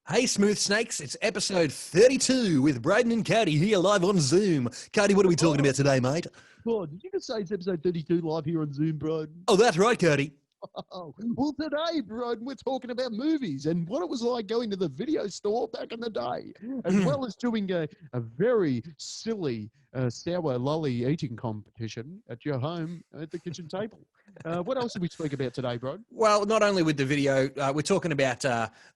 Hey, Smooth Snakes, it's episode 32 with Braden and Cody here live on Zoom. Cody, what are we talking about today, mate? Oh, did you just say it's episode 32 live here on Zoom, bro? Oh, that's right, Cody. Oh, well, today, bro, we're talking about movies and what it was like going to the video store back in the day, as well as doing a very silly sour lolly eating competition at your home at the kitchen table. What else did we speak about today, bro? Well, not only with the video, we're talking about,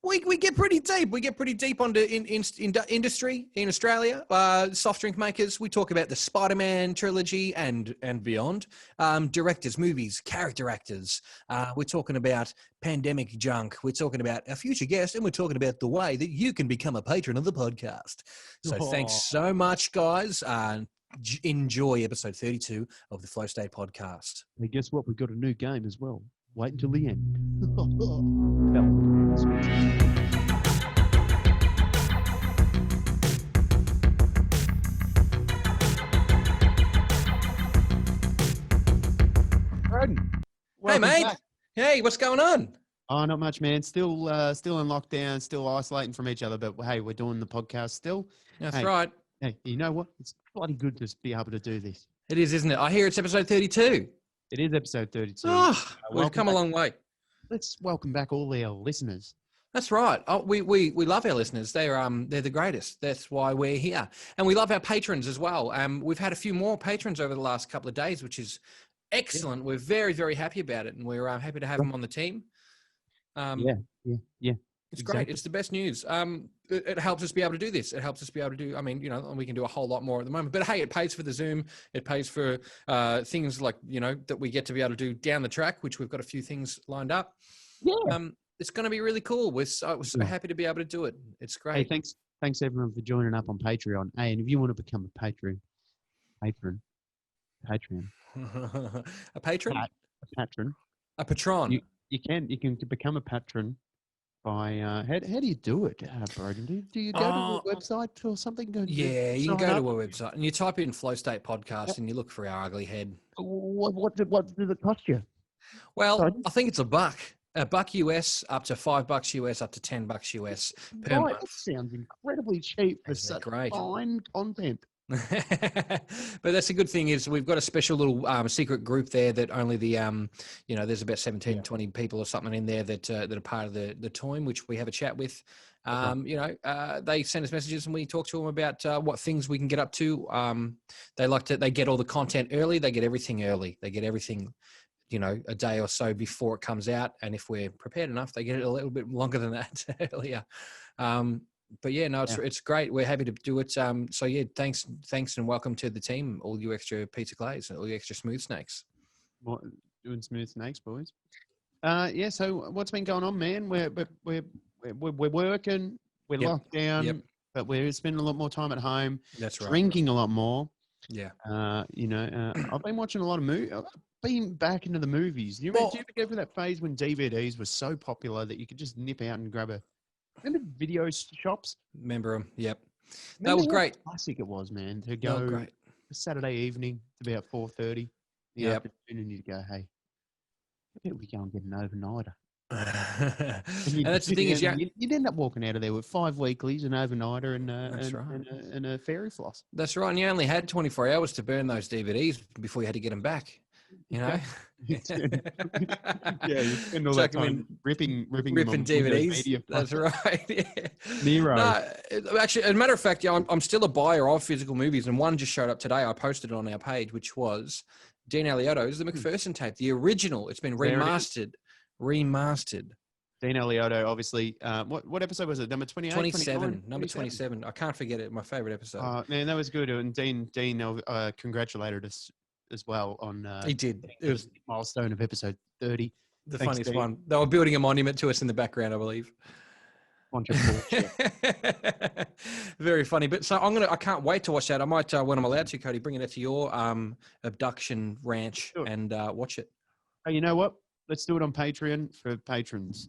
we get pretty deep. We get pretty deep onto industry in Australia, soft drink makers. We talk about the Spiderman trilogy and beyond, directors, movies, character actors. We're talking about pandemic junk. We're talking about our future guest, and we're talking about the way that you can become a patron of the podcast. So thanks so much, guys. Enjoy episode 32 of the Flow State podcast. And guess what? We've got a new game as well. Wait until the end. Braden, Hey, mate. back. Hey, what's going on? Oh, not much, man. Still in lockdown, still isolating from each other. But hey, we're doing the podcast still. That's right. Hey, you know what? It's bloody good to be able to do this. It is, isn't it? I hear it's episode 32. It is episode 32. Oh, we've come a long way. Let's welcome back all our listeners. That's right. Oh, we love our listeners. They're the greatest. That's why we're here. And we love our patrons as well. We've had a few more patrons over the last couple of days, which is excellent. Yeah. We're very, very happy about it. And we're happy to have them on the team. Yeah. It's great. It's the best news. It helps us be able to do this. It helps us be able to do, I mean, you know, we can do a whole lot more at the moment, but hey, it pays for the Zoom. It pays for things like, you know, that we get to be able to do down the track, which we've got a few things lined up. Yeah. It's going to be really cool. We're so happy to be able to do it. It's great. Hey, thanks everyone for joining up on Patreon. Hey, and if you want to become a patron. A patron? A patron. A patron. You can become a patron by how do you do it, Broden? Do you go to a website or something? Yeah, you can go to our website and you type in Flow State Podcast and you look for our ugly head. What does it cost you? Well, I think it's $1 US, up to $5 US, up to $10 US per month. That sounds incredibly cheap for such fine content. But that's the good thing is we've got a special little secret group there that only the you know, there's about 17 20 people or something in there that are part of the team, which we have a chat with. You know, they send us messages and we talk to them about what things we can get up to. They get all the content early. They get everything early. They get everything, you know, a day or so before it comes out. And if we're prepared enough, they get it a little bit longer than that earlier. But yeah, no, it's great. We're happy to do it. So yeah, thanks and welcome to the team, all you extra pizza clays and all you extra smooth snakes. What, doing smooth snakes, boys? Yeah. So what's been going on, man? We're working. We're locked down, but we're spending a lot more time at home. That's right. Drinking a lot more. Yeah. You know, I've been watching a lot of movies. I've been back into the movies. Do you ever go through that phase when DVDs were so popular that you could just nip out and grab a? Remember video shops? Remember them? Yep. That was great. Classic it was, man. To go Saturday evening to about 4:30. Yeah. And you'd go, hey, I bet we go and get an overnighter. And that's the thing is, you'd end up walking out of there with 5 weeklies, an overnighter, and a fairy floss. That's right. And you only had 24 hours to burn those DVDs before you had to get them back. You know, you spend all that time ripping DVDs. That's right. Yeah. Nero. No, actually, as a matter of fact, I'm still a buyer of physical movies, and one just showed up today. I posted it on our page, which was Dean Aliotto's The McPherson Tape, the original. It's been remastered. Dean Aliotto, obviously. What episode was it? Number 28? 27. Number 27. I can't forget it. My favorite episode. Oh, man, that was good. And Dean congratulated us as well on he did. It was a milestone of episode 30. The funniest one. They were building a monument to us in the background, I believe. Bunch of bullshit. Very funny. But so I can't wait to watch that. I might, when I'm allowed to, Cody, bring it to your abduction ranch and watch it. Oh, you know what? Let's do it on Patreon for patrons.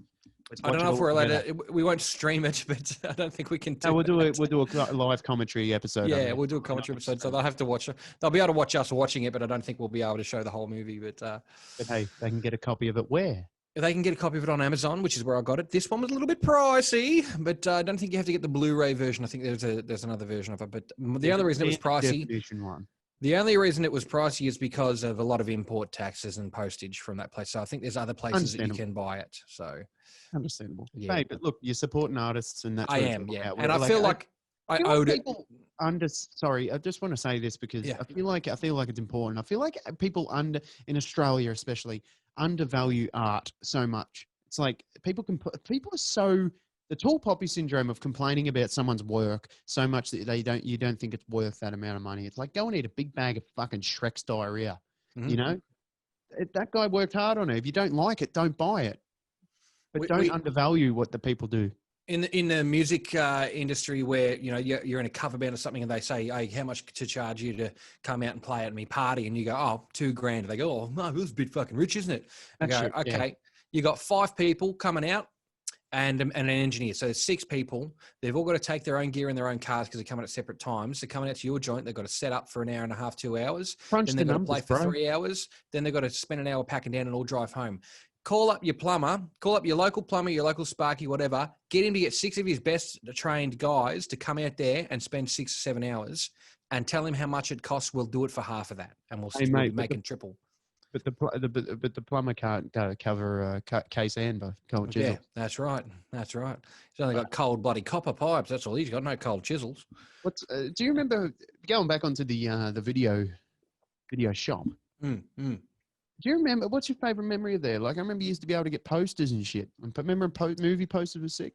I don't know if we're allowed to. We won't stream it, but I don't think we can do we'll do a live commentary episode. Yeah, we'll do a commentary episode. So they'll have to watch it. They'll be able to watch us watching it, but I don't think we'll be able to show the whole movie. But hey, they can get a copy of it where? They can get a copy of it on Amazon, which is where I got it. This one was a little bit pricey, but I don't think you have to get the Blu-ray version. I think there's another version of it. But the only reason it was pricey, the only reason it was pricey is because of a lot of import taxes and postage from that place. So I think there's other places that you can buy it. So understandable. yeah, Hey, but look, you're supporting artists, and that's I what am. it's all Yeah, about. and I feel like I owed it. Sorry, I just want to say this because I feel like it's important. I feel like people in Australia especially undervalue art so much. It's like people are so the tall poppy syndrome of complaining about someone's work so much that you don't think it's worth that amount of money. It's like go and eat a big bag of fucking Shrek's diarrhea. Mm-hmm. You know, that guy worked hard on it. If you don't like it, don't buy it. But don't undervalue what the people do. In the music industry, where you're in a cover band or something, and they say, "Hey, how much to charge you to come out and play at me party?" And you go, "Oh, $2,000." They go, "Oh no, it was a bit fucking rich, isn't it?" I go, "Okay, you got 5 people coming out and an engineer, so there's 6 people. They've all got to take their own gear in their own cars because they're coming at separate times. They're coming out to your joint. They've got to set up for an hour and a half, 2 hours. Crunch then they've the got numbers, to play for bro. 3 hours. Then they've got to spend an hour packing down and all drive home." Call up your plumber, call up your local plumber, your local Sparky, whatever. Get him to get 6 of his best trained guys to come out there and spend 6 or 7 hours and tell him how much it costs. We'll do it for half of that, and we'll be making triple. But the plumber can't cover case and cold chisel. Yeah, that's right. That's right. He's only got cold bloody copper pipes. That's all he's got. No cold chisels. Do you remember going back onto the video shop? Do you remember, what's your favorite memory of there? Like, I remember you used to be able to get posters and shit. Remember movie posters were sick?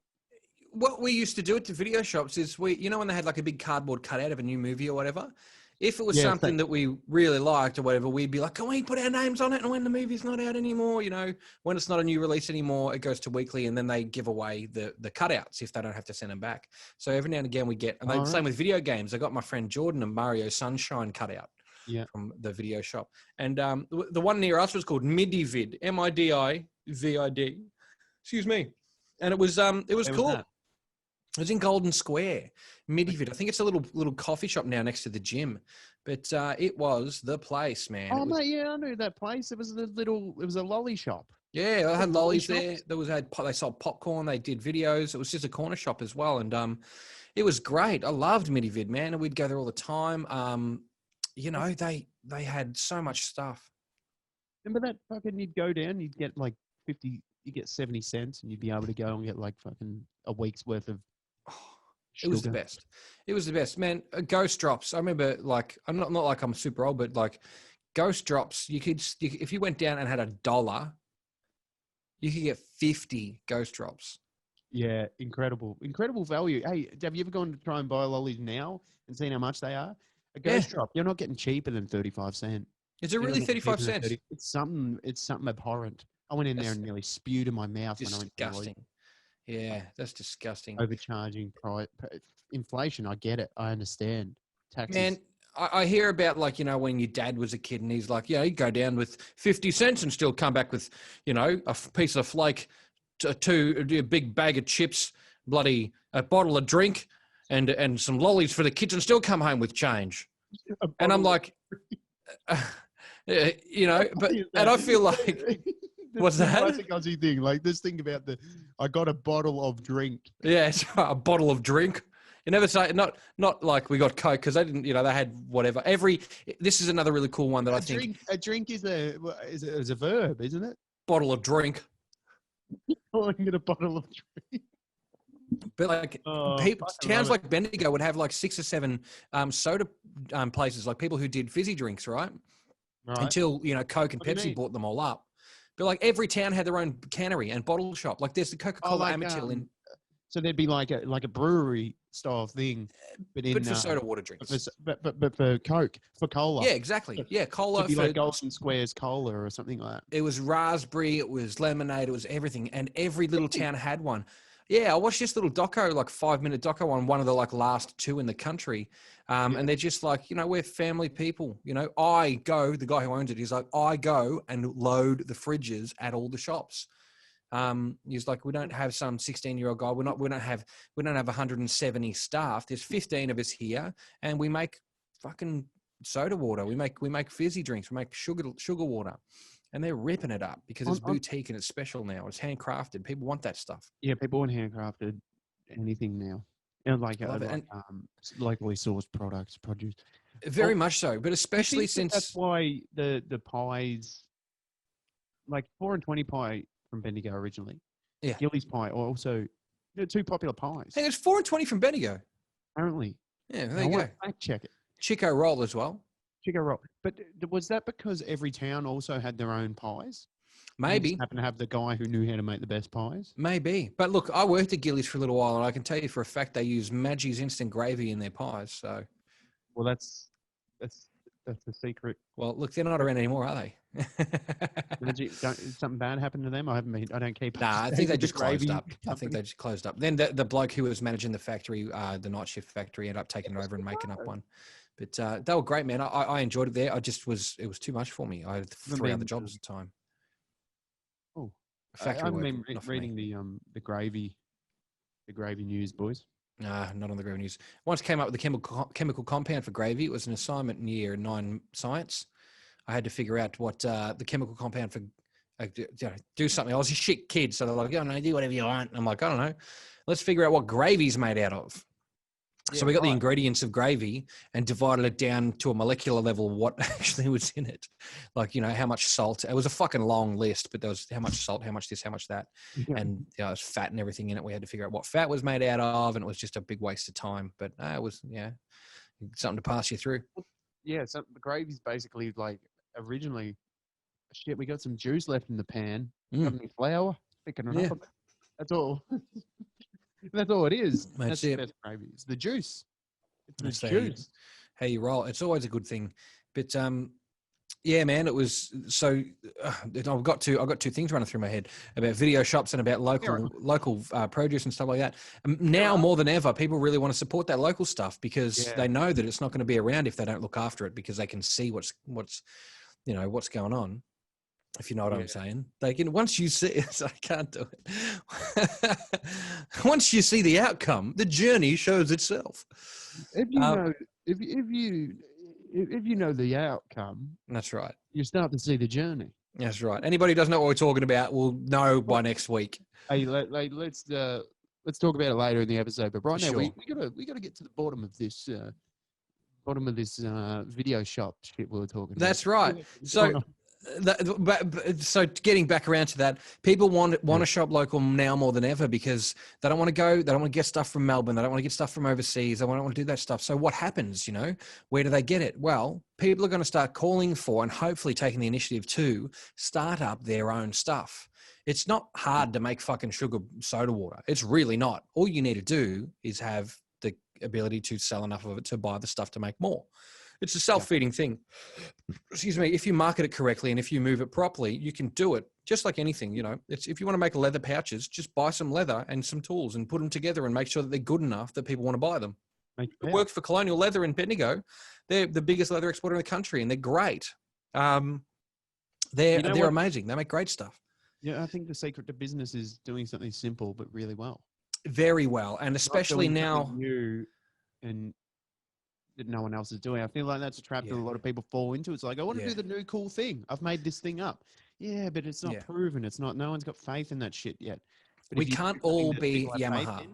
What we used to do at the video shops is when they had like a big cardboard cutout of a new movie or whatever, if it was something that we really liked or whatever, we'd be like, can we put our names on it? And when the movie's not out anymore, when it's not a new release anymore, it goes to weekly, and then they give away the cutouts if they don't have to send them back. So every now and again we get, and same with video games. I got my friend Jordan a Mario Sunshine cutout. Yeah, from the video shop, and the one near us was called Midivid, MIDIVID. Excuse me, and it was cool. It was in Golden Square, Midivid. I think it's a little coffee shop now next to the gym, but it was the place, man. Oh mate, yeah, I knew that place. It was a lolly shop. Yeah, they had lollies there. They sold popcorn. They did videos. It was just a corner shop as well, and it was great. I loved Midivid, man, and we'd go there all the time. They had so much stuff. Remember that fucking, you'd go down, you'd get like 50, you get 70 cents, and you'd be able to go and get like fucking a week's worth of it was the best. It was the best, man. Ghost drops. I remember, like, I'm not like I'm super old, but like Ghost drops, if you went down and had $1, you could get 50 Ghost drops. Yeah, incredible value. Hey, have you ever gone to try and buy lollies now and seen how much they are? A Ghost drop, you're not getting cheaper than 35 cents. Is it really 35 cents? It's something abhorrent. I went in there and nearly spewed in my mouth. Disgusting. Yeah, that's disgusting. Overcharging, inflation. I get it. I understand. Taxes. Man, I hear about, like, when your dad was a kid and he's like, he'd go down with 50 cents and still come back with, a piece of flake, a big bag of chips, bloody a bottle of drink, and some lollies for the kids, and still come home with change. And I'm like, but and I feel like, what's that? Classic Aussie thing. Like this thing about I got a bottle of drink. Yeah, it's a bottle of drink. You never say, not like we got Coke, because they didn't, they had whatever. This is another really cool one that I think. A drink is a verb, isn't it? Bottle of drink. Calling it a bottle of drink. But like towns like Bendigo would have like 6 or 7 soda places, like people who did fizzy drinks, right? Until Coke and Pepsi bought them all up. But like every town had their own cannery and bottle shop. Like there's the Coca-Cola Amatil in. So there'd be like a brewery style thing, but for soda water drinks. But for Coke, for cola. Yeah, exactly. Yeah, cola. It'd be like Golden Squares cola or something like that. It was raspberry. It was lemonade. It was everything, and every little town had one. Yeah, I watched this little doco, like 5-minute doco on one of the like last 2 in the country. And they're just like, we're family people. The guy who owns it, he's like, I go and load the fridges at all the shops. He's like, we don't have some 16-year-old guy. We don't have 170 staff. There's 15 of us here, and we make fucking soda water. We make fizzy drinks. We make sugar water. and they're ripping it up because On, it's boutique and it's special now. It's handcrafted. People want that stuff. yeah, people want handcrafted anything now, and I love it. And locally sourced products, produce. very much so, but I especially think that's since why the pies, like 4 and 20 pie from Bendigo originally, Yeah. Gillies pie, are also two popular pies. hey, it's 4 and 20 from Bendigo. Apparently, Yeah, there I you want go. to fact check it. Chico roll as well. Chico roll, but was that because every town also had their own pies? You Maybe. just happened to have the guy who knew how to make the best pies. Maybe. But look, I worked at Gillies for a little while, and I can tell you for a fact they use Maggie's instant gravy in their pies. So, Well, that's the secret. well, look, they're not around anymore, are they? Did something bad happen to them? I don't keep. Nah, I up to think they date with the just closed gravy up. I think company. they just closed up. Then the bloke who was managing the factory, the night shift factory, ended up taking it over and making up one. But they were great, man. I enjoyed it there. It was too much for me. I had 3 other jobs at the time. Oh, Factory I've work, been not for me. reading the gravy news, boys. Nah, not on the gravy news. Once came up with the chemical compound for gravy. It was an assignment in year 9 science. I had to figure out what the chemical compound for do something. I was a shit kid, so they're like, "Oh no, do whatever you want." I'm like, "I don't know. Let's figure out what gravy's made out of." So we got the ingredients of gravy and divided it down to a molecular level what actually was in it. Like, how much salt. It was a fucking long list, but there was how much salt, how much this, how much that. Yeah. And it was fat and everything in it. We had to figure out what fat was made out of, and it was just a big waste of time. But it was, something to pass you through. Yeah, so the gravy's basically like originally, shit, we got some juice left in the pan. Got any flour? Picking it up. That's all. That's all it is. That's the best gravy. It's the juice. It's the juice. How you roll. It's always a good thing. But yeah, man, it was so. I've got two things running through my head about video shops and about local produce and stuff like that. Now more than ever, people really want to support that local stuff because they know that it's not going to be around if they don't look after it, because they can see what's going on. If you know what I'm saying, they can, once you see it, I can't do it. Once you see the outcome, the journey shows itself. If you know, if you know the outcome, that's right. You start to see the journey. That's right. Anybody who doesn't know what we're talking about will know by next week. Hey, let's talk about it later in the episode. But right now, we gotta get to the bottom of this video shop shit we were talking about. That's right. So getting back around to that, people want to shop local now more than ever because they don't want to go, they don't want to get stuff from Melbourne, they don't want to get stuff from overseas, they don't want to do that stuff. So what happens, where do they get it? Well, people are going to start calling for and hopefully taking the initiative to start up their own stuff. It's not hard to make fucking sugar soda water. It's really not. All you need to do is have the ability to sell enough of it to buy the stuff to make more. It's a self-feeding thing. Excuse me. If you market it correctly and if you move it properly, you can do it just like anything. It's, if you want to make leather pouches, just buy some leather and some tools and put them together and make sure that they're good enough that people want to buy them. It worked for Colonial Leather in Bendigo. They're the biggest leather exporter in the country, and they're great. They're amazing. They make great stuff. Yeah, I think the secret to business is doing something simple but really well. Very well, and especially now. New and that no one else is doing. I feel like that's a trap that a lot of people fall into. It's like, I want to do the new cool thing. I've made this thing up. Yeah, but it's not proven. It's not. No one's got faith in that shit yet. But we can't all be Yamaha.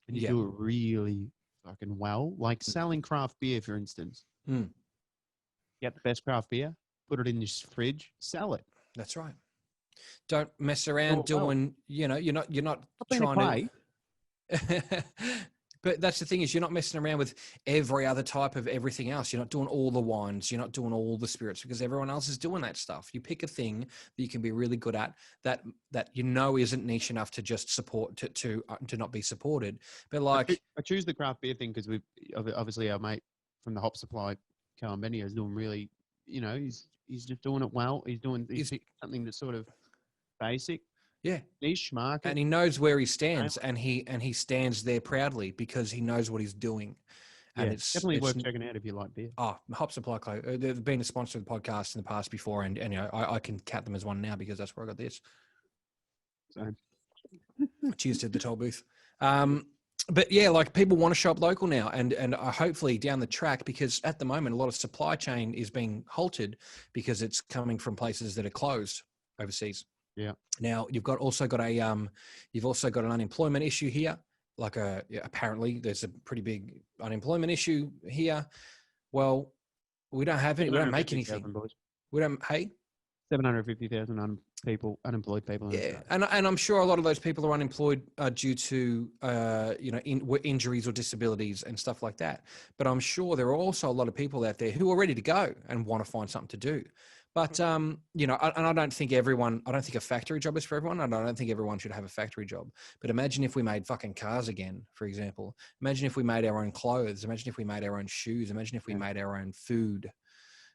And you do it really fucking well, like selling craft beer, for instance. Get the best craft beer, put it in your fridge, sell it. That's right. Don't mess around doing. You're not trying to. But that's the thing, is you're not messing around with every other type of everything else. You're not doing all the wines. You're not doing all the spirits because everyone else is doing that stuff. You pick a thing that you can be really good at that isn't niche enough to just support to not be supported. But like, I choose the craft beer thing because we obviously our mate from the Hop Supply, Carl Benio, is doing really. He's just doing it well. He's something that's sort of basic. Yeah, niche market, and he knows where he stands, and he stands there proudly because he knows what he's doing. And it's definitely worth checking out if you like beer. Oh, Hop Supply Co. They've been a sponsor of the podcast in the past before, and I can count them as one now because that's where I got this. So, cheers to the toll booth. But yeah, like people want to shop local now, and hopefully down the track, because at the moment a lot of supply chain is being halted because it's coming from places that are closed. overseas. Yeah. Now you've also got an unemployment issue here. Apparently there's a pretty big unemployment issue here. Well, we don't have any. We don't make anything. Boys. We don't. Hey, 750,000 unemployed people. Yeah, and I'm sure a lot of those people are unemployed due to injuries or disabilities and stuff like that. But I'm sure there are also a lot of people out there who are ready to go and want to find something to do. But I don't think a factory job is for everyone. And I don't think everyone should have a factory job. But imagine if we made fucking cars again, for example. Imagine if we made our own clothes. Imagine if we made our own shoes. Imagine if we made our own food.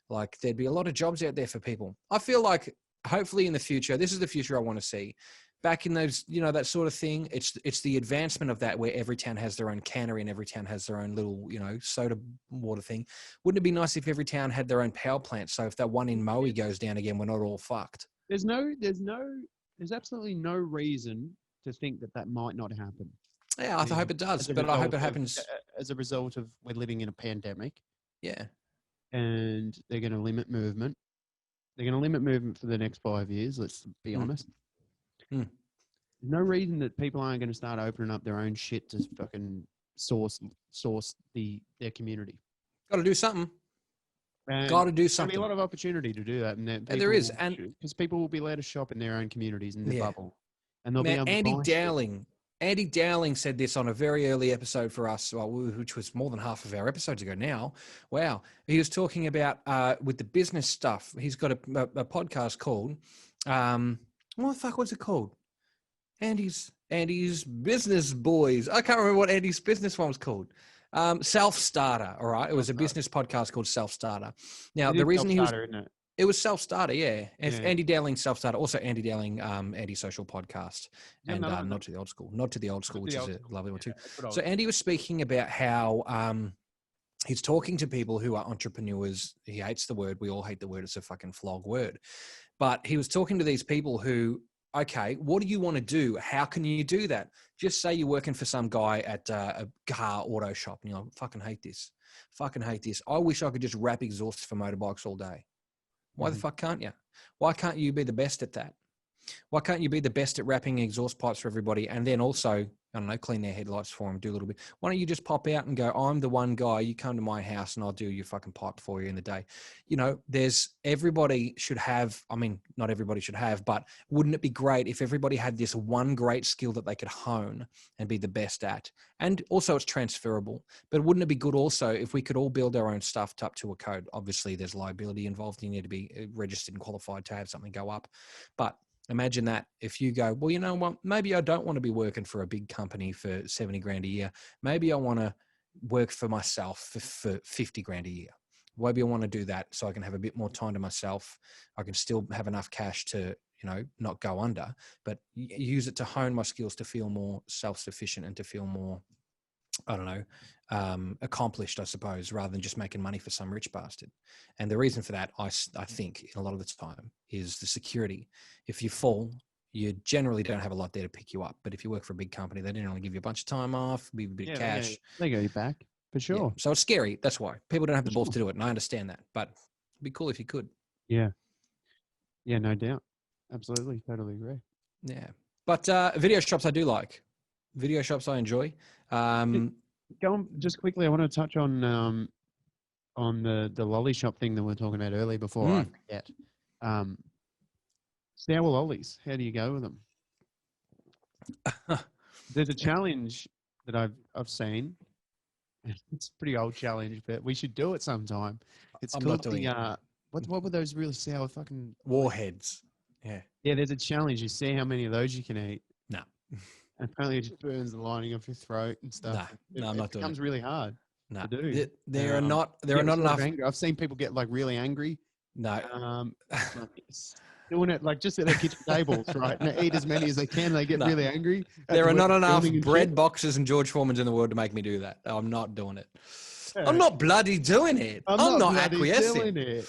Like, there'd be a lot of jobs out there for people. I feel like hopefully in the future, this is the future I want to see. Back in those, that sort of thing, it's the advancement of that, where every town has their own cannery and every town has their own little, soda water thing. Wouldn't it be nice if every town had their own power plant? So if that one in Maui goes down again, we're not all fucked. There's absolutely no reason to think that might not happen. Yeah, I hope it does, but I hope it happens as a result of we're living in a pandemic. Yeah. And they're going to limit movement. They're going to limit movement for the next 5 years. Let's be honest. There's no reason that people aren't going to start opening up their own shit to fucking source their community. Got to do something. Got to do something. There'll be a lot of opportunity to do that, and there is, and because people will be allowed to shop in their own communities in their bubble, and they'll be able to Andy Dowling said this on a very early episode for us, which was more than half of our episodes ago now. Wow. He was talking about with the business stuff. He's got a podcast called, what the fuck was it called? Andy's Business Boys. I can't remember what Andy's business one was called. Self-Starter, all right? It was a business podcast called Self-Starter. Now, the reason he was... It was Self-Starter, yeah. Andy Dowling, Self-Starter. Also, Andy Dowling, Anti-Social Podcast. And Nod to the Old School. Nod to the Old School, which is a lovely one too. So Andy was speaking about how he's talking to people who are entrepreneurs. He hates the word. We all hate the word. It's a fucking flog word. But he was talking to these people who, okay, what do you want to do? How can you do that? Just say you're working for some guy at a car auto shop and you're like, fucking hate this. Fucking hate this. I wish I could just wrap exhausts for motorbikes all day. Why the fuck can't you? Why can't you be the best at that? Why can't you be the best at wrapping exhaust pipes for everybody and then also, I don't know, clean their headlights for them, do a little bit. Why don't you just pop out and go, I'm the one guy, you come to my house and I'll do your fucking pipe for you in the day. Everybody should have, not everybody should have, but wouldn't it be great if everybody had this one great skill that they could hone and be the best at? And also it's transferable, but wouldn't it be good also if we could all build our own stuff up to a code? Obviously there's liability involved. You need to be registered and qualified to have something go up. But imagine that if you go, well, you know what, maybe I don't want to be working for a big company for 70 grand a year. Maybe I want to work for myself for 50 grand a year. Maybe I want to do that so I can have a bit more time to myself. I can still have enough cash to, not go under, but use it to hone my skills to feel more self-sufficient and to feel more, accomplished, I suppose, rather than just making money for some rich bastard. And the reason for that, I think, in a lot of the time, is the security. If you fall, you generally don't have a lot there to pick you up. But if you work for a big company, they don't only give you a bunch of time off, give you a bit of cash. They go you back, for sure. Yeah. So it's scary. That's why. People don't have the balls to do it, and I understand that. But it'd be cool if you could. Yeah. Yeah, no doubt. Absolutely. Totally agree. Yeah. But video shops I do like. Video shops I enjoy. Go on, just quickly, I want to touch on the lolly shop thing that we were talking about earlier before I forget. Sour lollies, how do you go with them? There's a challenge that I've seen. It's a pretty old challenge, but we should do it sometime. It's called what were those really sour fucking warheads? Yeah. Yeah, there's a challenge. You see how many of those you can eat. No. And apparently it just burns the lining of your throat and stuff. No, I'm not doing it. It becomes really hard to do. There are not enough. I've seen people get like really angry. No. Doing it like just at their kitchen tables, right? And they eat as many as they can. They get really angry. There are not enough bread boxes and George Foremans in the world to make me do that. I'm not doing it. I'm not bloody doing it. I'm not acquiescing.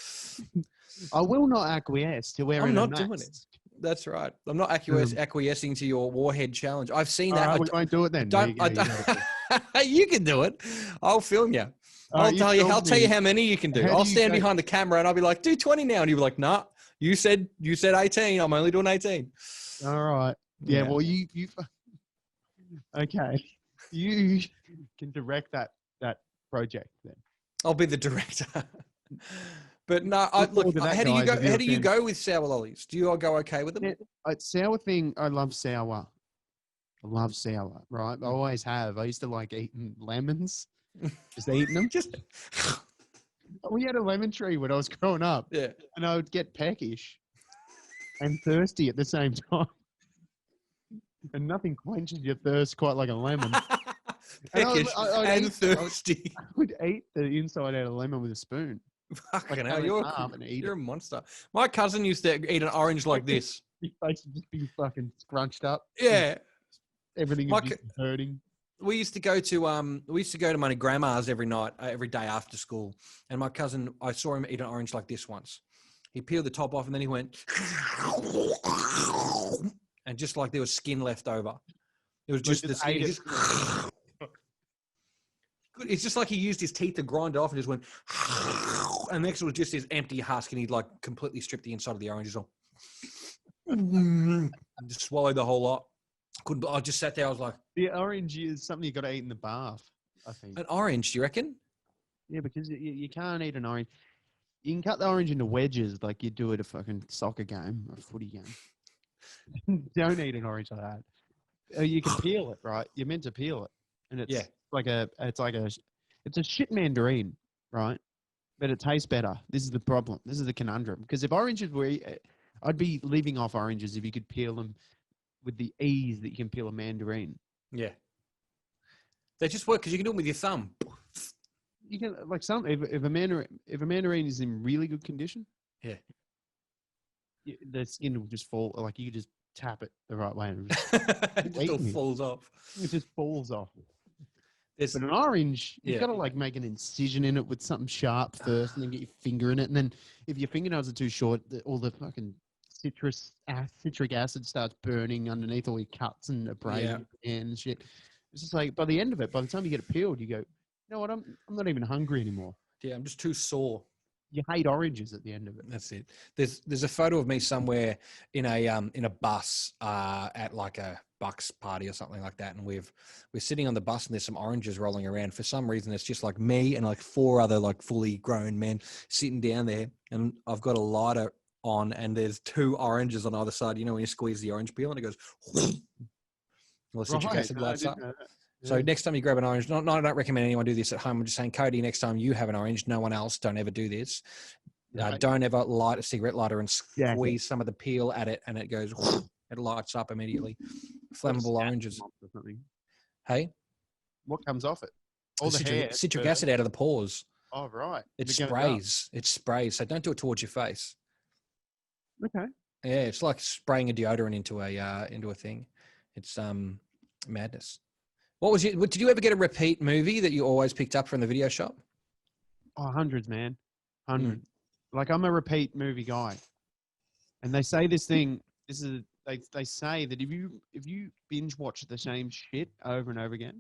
I will not acquiesce to wearing I'm not doing it. That's right. I'm not acquiescing to your warhead challenge. I've seen that. I won't do it then. You can do it. I'll film you. I'll tell you how many you can do. I'll stand behind the camera and I'll be like, do 20 now. And you'll be like, nah, You said 18. I'm only doing 18. All right. Yeah. Well, okay. You can direct that project then. I'll be the director. But no, Look forward to that, how do you guys, go? if you're How a do you fan. go with sour lollies? Do you go okay with them? Yeah, sour thing, I love sour. I love sour, right? I always have. I used to like eating lemons, just eating them. Just We had a lemon tree when I was growing up, yeah. and I would get peckish and thirsty at the same time. And nothing quenches your thirst quite like a lemon. Peckish and I thirsty. would eat the inside out of a lemon with a spoon. Fucking hell, Cut it in half and eat you're it. a monster. My cousin used to eat an orange like this. Your face would just be fucking scrunched up. Yeah. Everything My would be hurting. We used to go to my grandma's every night, every day after school. And my cousin, I saw him eat an orange like this once. He peeled the top off and then he went, and just like there was skin left over. It was just the skin. It's just like he used his teeth to grind it off and just went, and next it was just his empty husk, and he'd like completely stripped the inside of the oranges off. And just swallowed the whole lot. I just sat there. I was like, the orange is something you got to eat in the bath, I think. an orange? Do you reckon? Yeah, because you can't eat an orange. You can cut the orange into wedges like you do at a fucking soccer game or a footy game. Don't eat an orange like that. You can peel it, right? You're meant to peel it, and it's it's a shit mandarin, right? But it tastes better. This is the problem. This is the conundrum. Because if oranges were, I'd be leaving off oranges if you could peel them with the ease that you can peel a mandarin. Yeah. They just work because you can do them with your thumb. You can like if a mandarin is in really good condition, yeah, the skin will just fall. Like you just tap it the right way, and it just all falls off. It just falls off. But an orange, you've got to like make an incision in it with something sharp first, and then get your finger in it, and then if your fingernails are too short, all the fucking citric acid starts burning underneath all your cuts and abrasion and shit. It's just like by the end of it, by the time you get it peeled, you go, you know what? I'm not even hungry anymore. Yeah, I'm just too sore. You hate oranges at the end of it. That's it. There's a photo of me somewhere in a bus at like a Bucks party or something like that, and we're sitting on the bus and there's some oranges rolling around. For some reason, it's just like me and like 4 other like fully grown men sitting down there, and I've got a lighter on, and there's 2 oranges on either side. You know when you squeeze the orange peel and it goes, well, the citric acid lights up. So next time you grab an orange, I don't recommend anyone do this at home. I'm just saying, Cody, next time you have an orange, no one else, don't ever do this. Don't ever light a cigarette lighter and squeeze some of the peel at it, and it goes, it lights up immediately. Flammable oranges. Hey? What comes off it? All the citric acid out of the pores. Oh, right. It sprays. It sprays. So don't do it towards your face. Okay. Yeah, it's like spraying a deodorant into a thing. It's madness. Did you ever get a repeat movie that you always picked up from the video shop? Oh, hundreds, man. Hundreds. Like I'm a repeat movie guy. And they say this thing, they say that if you binge watch the same shit over and over again,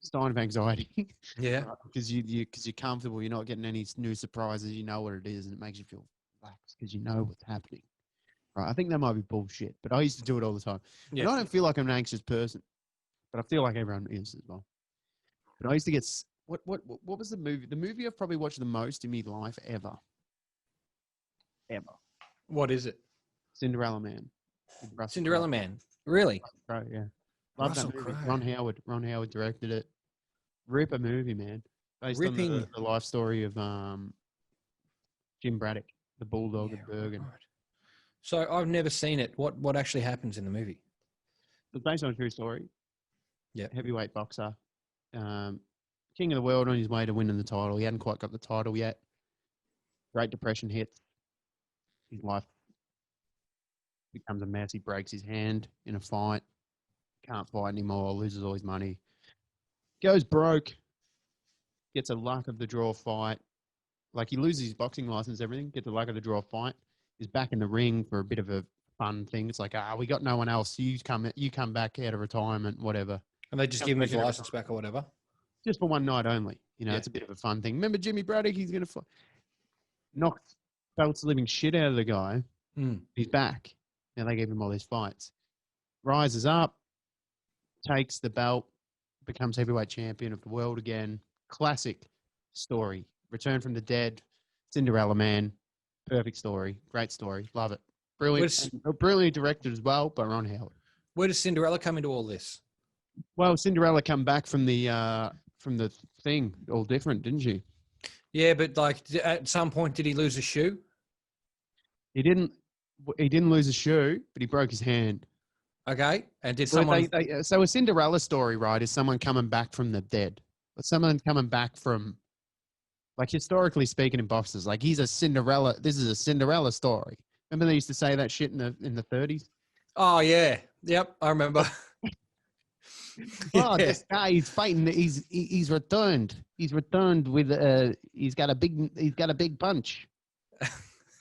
it's a sign of anxiety. Yeah. Because you're comfortable, you're not getting any new surprises, you know what it is, and it makes you feel relaxed because you know what's happening. Right. I think that might be bullshit, but I used to do it all the time. Yeah. And I don't feel like I'm an anxious person. But I feel like everyone is as well. But I used to get what was the movie? The movie I've probably watched the most in my life ever. What is it? Cinderella Man. Cinderella Man. Really? Right. Yeah. Love that movie. Ron Howard directed it. Ripper movie, man. Based on the life story of Jim Braddock, the bulldog of Bergen. Right. So I've never seen it. What actually happens in the movie? It's based on a true story. Yeah, heavyweight boxer, king of the world on his way to winning the title. He hadn't quite got the title yet. Great Depression hits. His life becomes a mess. He breaks his hand in a fight. Can't fight anymore. Loses all his money. Goes broke. Gets a luck of the draw fight. Like he loses his boxing license, everything. Gets a luck of the draw fight. He's back in the ring for a bit of a fun thing. It's like, we got no one else. You come back out of retirement, whatever. And they just give him his license back or whatever? Just for one night only. You know, It's a bit of a fun thing. Remember Jimmy Braddock? He's going to knocks belts the living shit out of the guy. Mm. He's back. Now they give him all these fights. Rises up, takes the belt, becomes heavyweight champion of the world again. Classic story. Return from the dead, Cinderella man. Perfect story. Great story. Love it. Brilliant. Where's, And brilliantly directed as well by Ron Howard. where does Cinderella come into all this? Well, Cinderella come back from the thing all different, didn't she? Yeah, but like at some point, did he lose a shoe? He didn't lose a shoe, but he broke his hand. Okay, and did Well, someone? so a Cinderella story, right, is someone coming back from the dead. But someone coming back from, like, historically speaking in boxers, like he's a Cinderella. This is a Cinderella story. Remember they used to say that shit in the 30s? Oh yeah, yep, I remember. Oh, Yeah. this guy, he's fighting. He's returned. He's returned with he's got a big punch.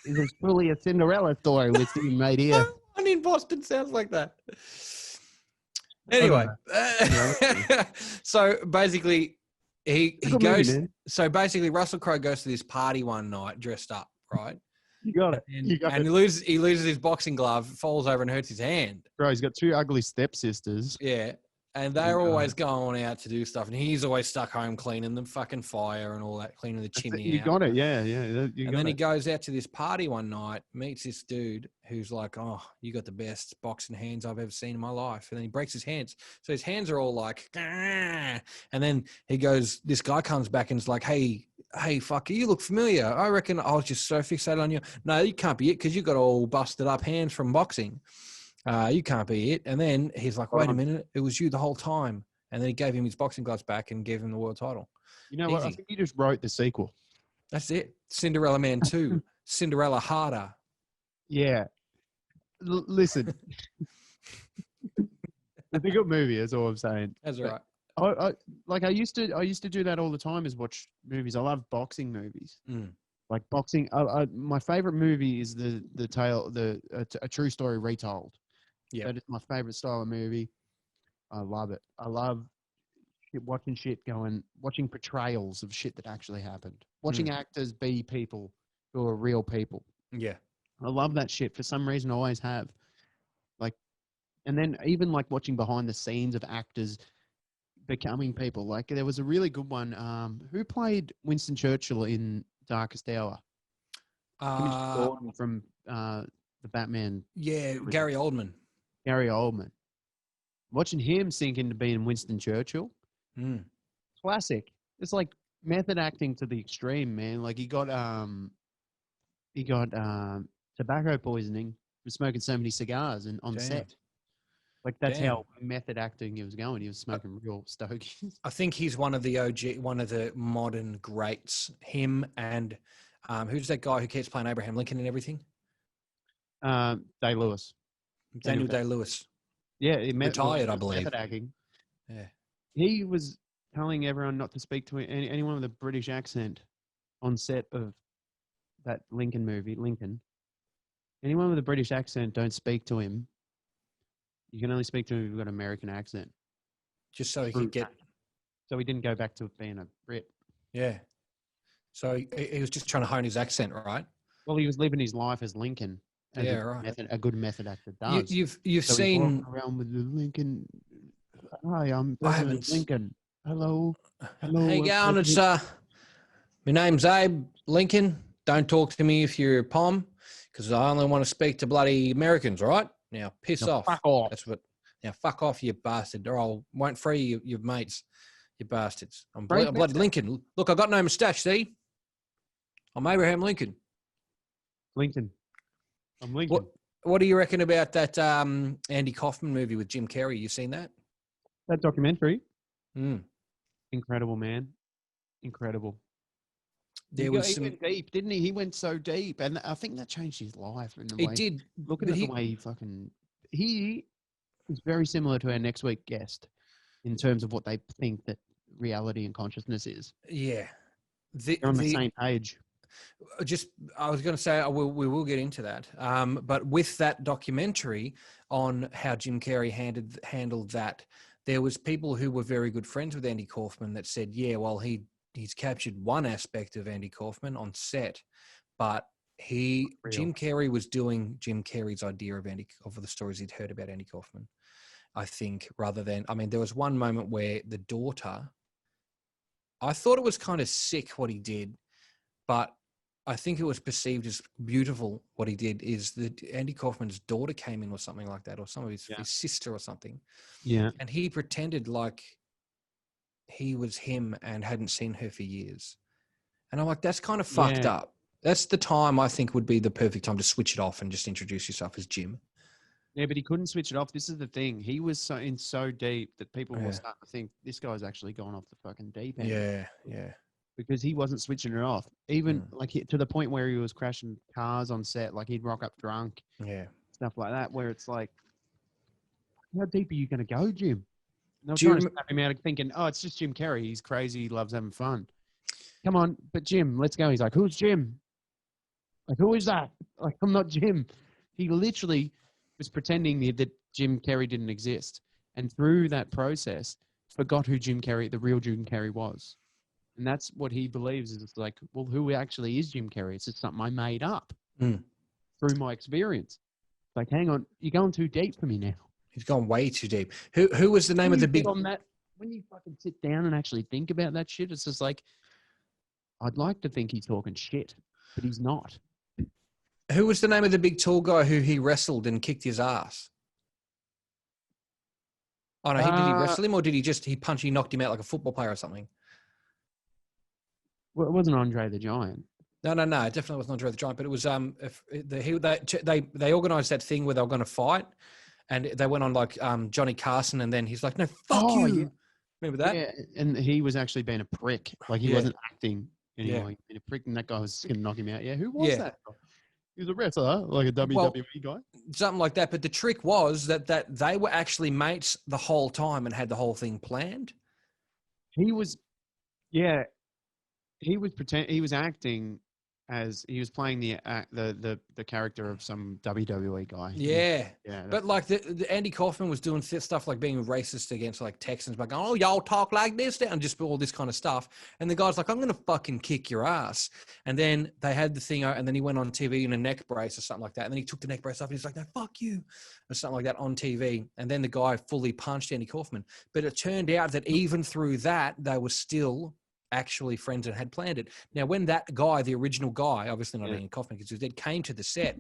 It was truly a Cinderella story with him right here. No one in Boston sounds like that. Anyway, so basically, he goes. So basically, Russell Crowe goes to this party one night dressed up, right? You got it. And he loses his boxing glove, falls over and hurts his hand. Bro, he's got two ugly stepsisters. Yeah. And they're always going out to do stuff. And he's always stuck home cleaning the fucking fire and all that, cleaning the chimney You out. got it. Yeah. And then he goes out to this party one night, meets this dude who's like, oh, you got the best boxing hands I've ever seen in my life. And then he breaks his hands. So his hands are all like, ah. And then he goes, this guy comes back and is like, hey, fucker, you look familiar. I reckon I was just so fixated on you. No, you can't be it because you got all busted up hands from boxing. You can't be it. And then he's like, wait a minute, it was you the whole time. And then he gave him his boxing gloves back and gave him the world title. You know what? I think you just wrote the sequel. That's it. Cinderella Man 2. Cinderella Harder. Yeah. Listen. It's a good movie, that's all I'm saying. That's right. I used to do that all the time, is watch movies. I love boxing movies. Like boxing. My favorite movie is a true story retold. Yeah, that is my favorite style of movie. I love it. I love watching portrayals of shit that actually happened. Watching actors be people who are real people. Yeah. I love that shit. For some reason, I always have. Like, and then even like watching behind the scenes of actors becoming people. Like, there was a really good one. Who played Winston Churchill in Darkest Hour? From the Batman. Yeah, Gary Oldman. Gary Oldman. Watching him sink into being Winston Churchill. Classic. It's like method acting to the extreme, man. Like he got tobacco poisoning from smoking so many cigars and on set. Like that's how method acting he was going. He was smoking real stogies. I think he's one of the OG, one of the modern greats. Him and who's that guy who keeps playing Abraham Lincoln and everything? Day-Lewis. Daniel Day-Lewis. Yeah, he retired, I believe. Method acting. Yeah. He was telling everyone not to speak to anyone with a British accent on set of that Lincoln movie, Lincoln. Anyone with a British accent, don't speak to him. You can only speak to him if you've got an American accent. Just so he could get... So he didn't go back to being a Brit. Yeah. So he was just trying to hone his accent, right? Well, he was living his life as Lincoln. As a good method actor does. You've seen... around with the Lincoln. Hi, I'm President Lincoln. Hello. Hey, going? It's my name's Abe Lincoln. Don't talk to me if you're a pom, because I only want to speak to bloody Americans, right? Now, piss off. Fuck off. That's what. Now, fuck off, you bastard, or I won't free your mates, you bastards. I'm bloody Lincoln. Look, I got no moustache, see? I'm Abraham Lincoln. Lincoln. I'm Lincoln. What do you reckon about that Andy Kaufman movie with Jim Carrey? You seen that? That documentary? Incredible, man. Incredible. He went deep, didn't he? He went so deep, and I think that changed his life. It did. Looking at the way he is very similar to our next week guest in terms of what they think that reality and consciousness is. Yeah. They're on the same page. I was going to say, we will get into that. But with that documentary on how Jim Carrey handled that, there was people who were very good friends with Andy Kaufman that said, yeah, well, he's captured one aspect of Andy Kaufman on set, but Jim Carrey was doing Jim Carrey's idea of the stories he'd heard about Andy Kaufman, I think, rather than, I mean, there was one moment where the daughter, I thought it was kind of sick what he did, but I think it was perceived as beautiful what he did is that Andy Kaufman's daughter came in or something like that, or some of his sister or something. Yeah. And he pretended like he was him and hadn't seen her for years. And I'm like, that's kind of fucked up. That's the time I think would be the perfect time to switch it off and just introduce yourself as Jim. Yeah, but he couldn't switch it off. This is the thing. He was so deep that people were starting to think this guy's actually gone off the fucking deep end. Yeah. Because he wasn't switching it off. Even to the point where he was crashing cars on set, like he'd rock up drunk. Yeah. Stuff like that, where it's like, how deep are you going to go, Jim? And they were trying to snap him out of thinking, oh, it's just Jim Carrey. He's crazy. He loves having fun. Come on, but Jim, let's go. He's like, who's Jim? Like, who is that? Like, I'm not Jim. He literally was pretending that Jim Carrey didn't exist. And through that process, forgot who the real Jim Carrey was. And that's what he believes is it's like, well, who actually is Jim Carrey? It's just something I made up through my experience. Like, hang on, you're going too deep for me now. He's gone way too deep. Who was the name of the big... On that, when you fucking sit down and actually think about that shit, it's just like, I'd like to think he's talking shit, but he's not. Who was the name of the big tall guy who he wrestled and kicked his ass? Oh, no, did he wrestle him or did he knocked him out like a football player or something? Well, it wasn't Andre the Giant. No, it definitely wasn't Andre the Giant, but it was they organised that thing where they were going to fight and they went on like Johnny Carson and then he's like, no, fuck you. Yeah. Remember that? Yeah, and he was actually being a prick. Like he wasn't acting anymore. He was being a prick and that guy was going to knock him out. Yeah, who was that? He was a wrestler, like a WWE guy. Something like that. But the trick was that they were actually mates the whole time and had the whole thing planned. He was acting as he was playing the character of some WWE guy. Yeah. But like the Andy Kaufman was doing stuff like being racist against like Texans, by going, "Oh, y'all talk like this," and just all this kind of stuff. And the guy's like, "I'm gonna fucking kick your ass." And then they had the thing, and then he went on TV in a neck brace or something like that. And then he took the neck brace off, and he's like, "No, fuck you," or something like that on TV. And then the guy fully punched Andy Kaufman. But it turned out that even through that, they were still actually friends and had planned it. Now, when that guy, the original guy, obviously not Andy Kaufman because he was dead, came to the set,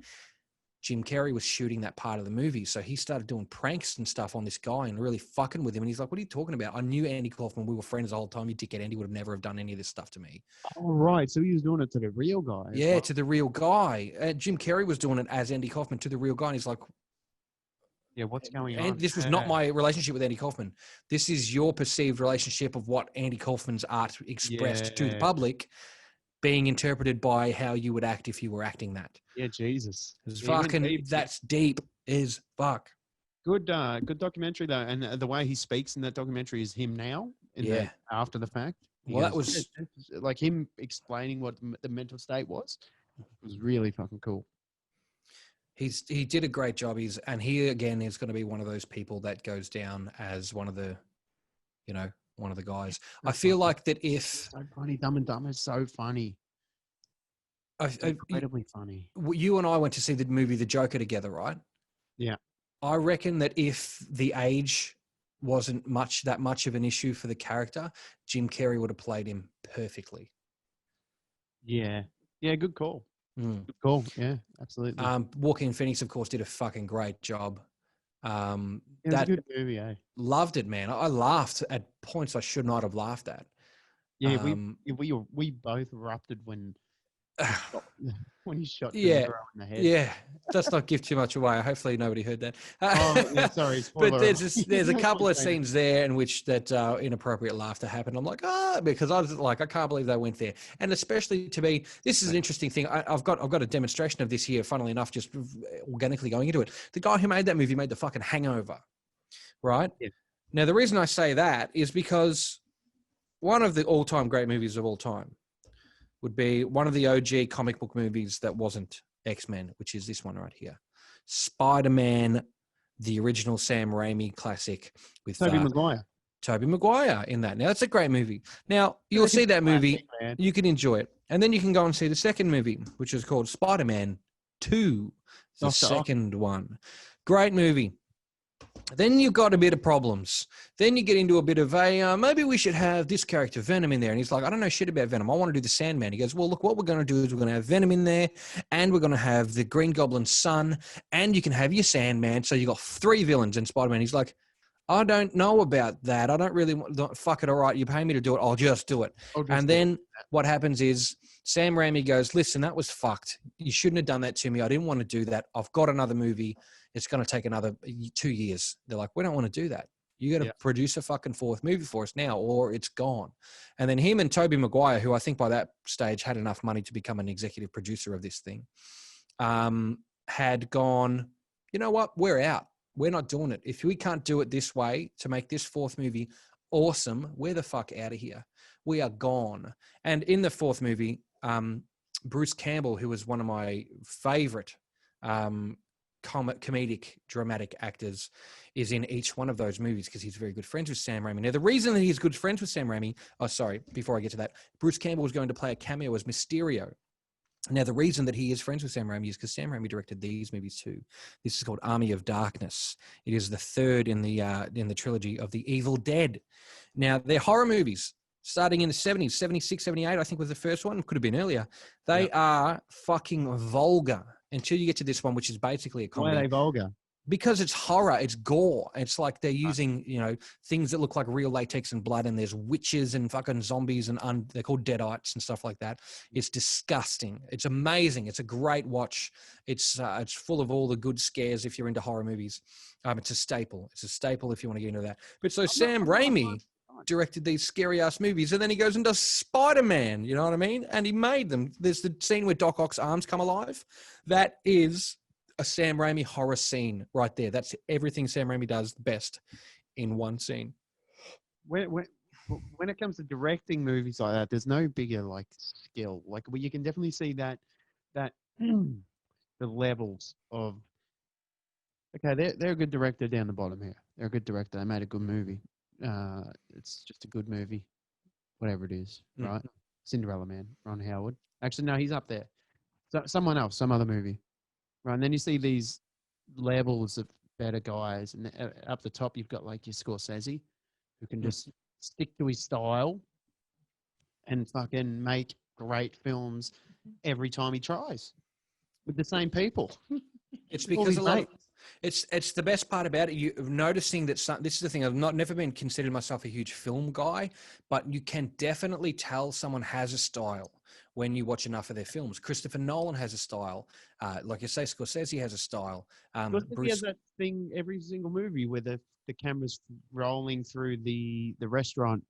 Jim Carrey was shooting that part of the movie. So he started doing pranks and stuff on this guy and really fucking with him. And he's like, "What are you talking about? I knew Andy Kaufman. We were friends the whole time. You dickhead. Andy would have never have done any of this stuff to me." Oh, right. So he was doing it to the real guy. Yeah, to the real guy. Jim Carrey was doing it as Andy Kaufman to the real guy. And he's like, yeah, what's going on? And this was not my relationship with Andy Kaufman. This is your perceived relationship of what Andy Kaufman's art expressed to the public being interpreted by how you would act if you were acting that. Yeah, Jesus. It's fucking, that's deep as fuck. Good documentary though. And the way he speaks in that documentary is him now. After the fact. That was like him explaining what the mental state was. It was really fucking cool. He did a great job. He again is going to be one of those people that goes down as one of the guys. I feel like that if so funny, Dumb and Dumber is so funny. Incredibly funny. You and I went to see the movie The Joker together, right? Yeah. I reckon that if the age wasn't that much of an issue for the character, Jim Carrey would have played him perfectly. Yeah. Yeah, good call. Good call. Yeah, absolutely. Joaquin Phoenix, of course, did a fucking great job. It was a good movie, eh? Loved it, man. I laughed at points I should not have laughed at. Yeah, we both erupted when he shot in the head. Yeah, let's not give too much away. Hopefully nobody heard that. Sorry. But there's a couple of scenes there in which that inappropriate laughter happened. I'm like, because I was like, I can't believe they went there. And especially to me, this is an interesting thing. I've got a demonstration of this here, funnily enough, just organically going into it. The guy who made that movie made the fucking Hangover, right? Yeah. Now, the reason I say that is because one of the all-time great movies of all time would be one of the OG comic book movies that wasn't X-Men, which is this one right here. Spider-Man, the original Sam Raimi classic with Tobey Maguire. Tobey Maguire in that. Now, that's a great movie. Now, you'll see that movie. Man. You can enjoy it. And then you can go and see the second movie, which is called Spider-Man 2, the second one. Great movie. Then you've got a bit of problems. Then you get into a bit of maybe we should have this character, Venom, in there. And he's like, I don't know shit about Venom. I want to do the Sandman. He goes, well, look, what we're going to do is we're going to have Venom in there, and we're going to have the Green Goblin's son, and you can have your Sandman. So you got 3 villains in Spider-Man. He's like, I don't know about that. I don't really want, fuck it. All right, you pay me to do it. I'll just do it. And then what happens is Sam Raimi goes, listen, that was fucked. You shouldn't have done that to me. I didn't want to do that. I've got another movie. It's going to take another 2 years. They're like, we don't want to do that. You got to produce a fucking 4th movie for us now, or it's gone. And then him and Tobey Maguire, who I think by that stage had enough money to become an executive producer of this thing, had gone, you know what? We're out. We're not doing it. If we can't do it this way to make this 4th movie awesome, we're the fuck out of here. We are gone. And in the 4th movie, Bruce Campbell, who was one of my favorite comedic, dramatic actors, is in each one of those movies because he's very good friends with Sam Raimi. Now, the reason that he's good friends with Sam Raimi, before I get to that, Bruce Campbell was going to play a cameo as Mysterio. Now, the reason that he is friends with Sam Raimi is because Sam Raimi directed these movies too. This is called Army of Darkness. It is the 3rd in the trilogy of The Evil Dead. Now, they're horror movies starting in the 70s, 76, 78, I think was the first one. Could have been earlier. They are fucking vulgar until you get to this one, which is basically a comedy. Why are they vulgar? Because it's horror, it's gore. It's like they're using, things that look like real latex and blood, and there's witches and fucking zombies, and they're called deadites and stuff like that. It's disgusting. It's amazing. It's a great watch. It's full of all the good scares if you're into horror movies. It's a staple. It's a staple if you want to get into that. But so Sam Raimi directed these scary ass movies, and then he goes and does Spider-Man, you know what I mean? And he made them. There's the scene where Doc Ock's arms come alive. That is a Sam Raimi horror scene right there. That's everything Sam Raimi does best in one scene. When it comes to directing movies like that, there's no bigger skill. You can definitely see that the levels of they're a good director down the bottom here. They're a good director. They made a good movie. It's just a good movie, whatever it is, right? Cinderella Man, Ron Howard. Actually, no, he's up there. So, someone else, some other movie. Right, and then you see these levels of better guys, and up the top you've got your Scorsese, who can just stick to his style and fucking make great films every time he tries with the same people. It's because it's the best part about it. You're noticing that this is the thing. I've never been considered myself a huge film guy, but you can definitely tell someone has a style when you watch enough of their films. Christopher Nolan has a style. Like you say, Scorsese has a style. Scorsese has that thing every single movie where the camera's rolling through the restaurant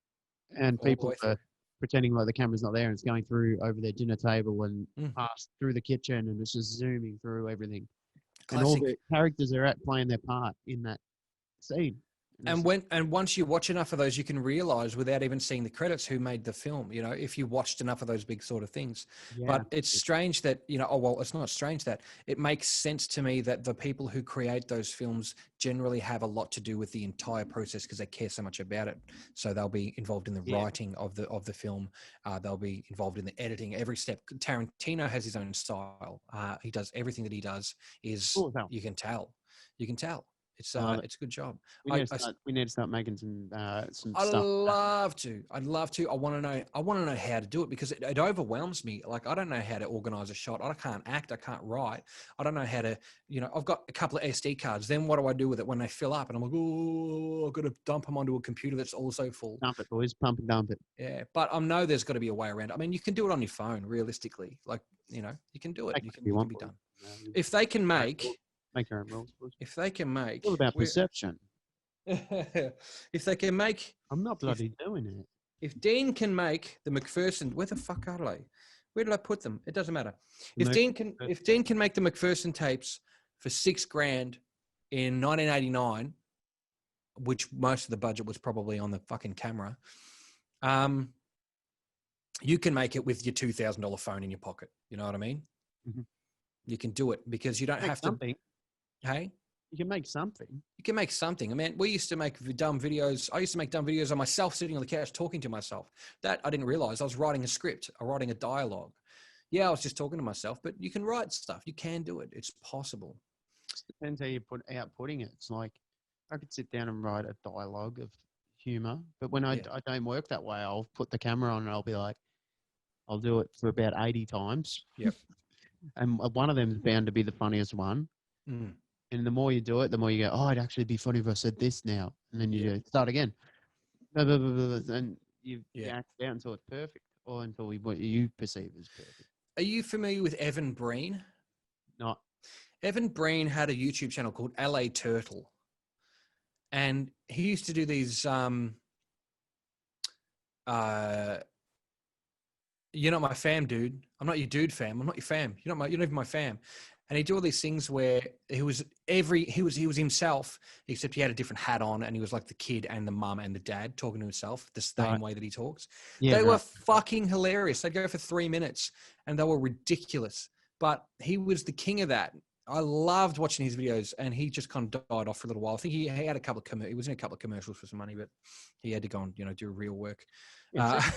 and people are pretending like the camera's not there, and it's going through over their dinner table and past through the kitchen, and it's just zooming through everything. Classic. And all the characters are playing their part in that scene. And once you watch enough of those, you can realize without even seeing the credits who made the film, if you watched enough of those big sort of things. Yeah. But it's strange that, it's not strange that it makes sense to me that the people who create those films generally have a lot to do with the entire process because they care so much about it. So they'll be involved in the writing of the film. They'll be involved in the editing, every step. Tarantino has his own style. He does everything that he does is, you can tell. It's a good job. We need to start making some stuff. I'd love to. I want to know how to do it because it overwhelms me. Like, I don't know how to organize a shot. I can't act. I can't write. I don't know how to, I've got a couple of SD cards. Then what do I do with it when they fill up? And I'm like, oh, I've got to dump them onto a computer that's also full. Dump it, boys. Pump and dump it. Yeah. But I know there's got to be a way around it. I mean, you can do it on your phone, realistically. Like, you can do it. It can be done. If they can make your own rules. If they can make... What about perception? If they can make... I'm not bloody doing it. If Dean can make the McPherson... Where the fuck are they? Where did I put them? It doesn't matter. If Dean can make the McPherson tapes for $6,000 in 1989, which most of the budget was probably on the fucking camera, you can make it with your $2,000 phone in your pocket. You know what I mean? Mm-hmm. You can do it because you don't have to... Hey? You can make something. You can make something. I mean, we used to make dumb videos. I used to make dumb videos of myself sitting on the couch talking to myself. That I didn't realize. I was writing a script, or writing a dialogue. Yeah, I was just talking to myself, but you can write stuff. You can do it. It's possible. It depends how you putting it. It's like I could sit down and write a dialogue of humor, but when I don't work that way, I'll put the camera on and I'll be like, I'll do it for about 80 times. Yep. And one of them is bound to be the funniest one. Mm. And the more you do it, the more you go, oh, it'd actually be funny if I said this now. And then you start again. And you act it out until it's perfect, or until what you perceive as perfect. Are you familiar with Evan Breen? Not. Evan Breen had a YouTube channel called LA Turtle. And he used to do these, you're not my fam, dude. I'm not your dude fam. I'm not your fam. You're not even my fam. And he'd do all these things where he was himself, except he had a different hat on, and he was like the kid and the mum and the dad talking to himself the same way that he talks. Yeah, they were fucking hilarious. They'd go for 3 minutes and they were ridiculous. But he was the king of that. I loved watching his videos, and he just kind of died off for a little while. I think he had he was in a couple of commercials for some money, but he had to go and do real work. I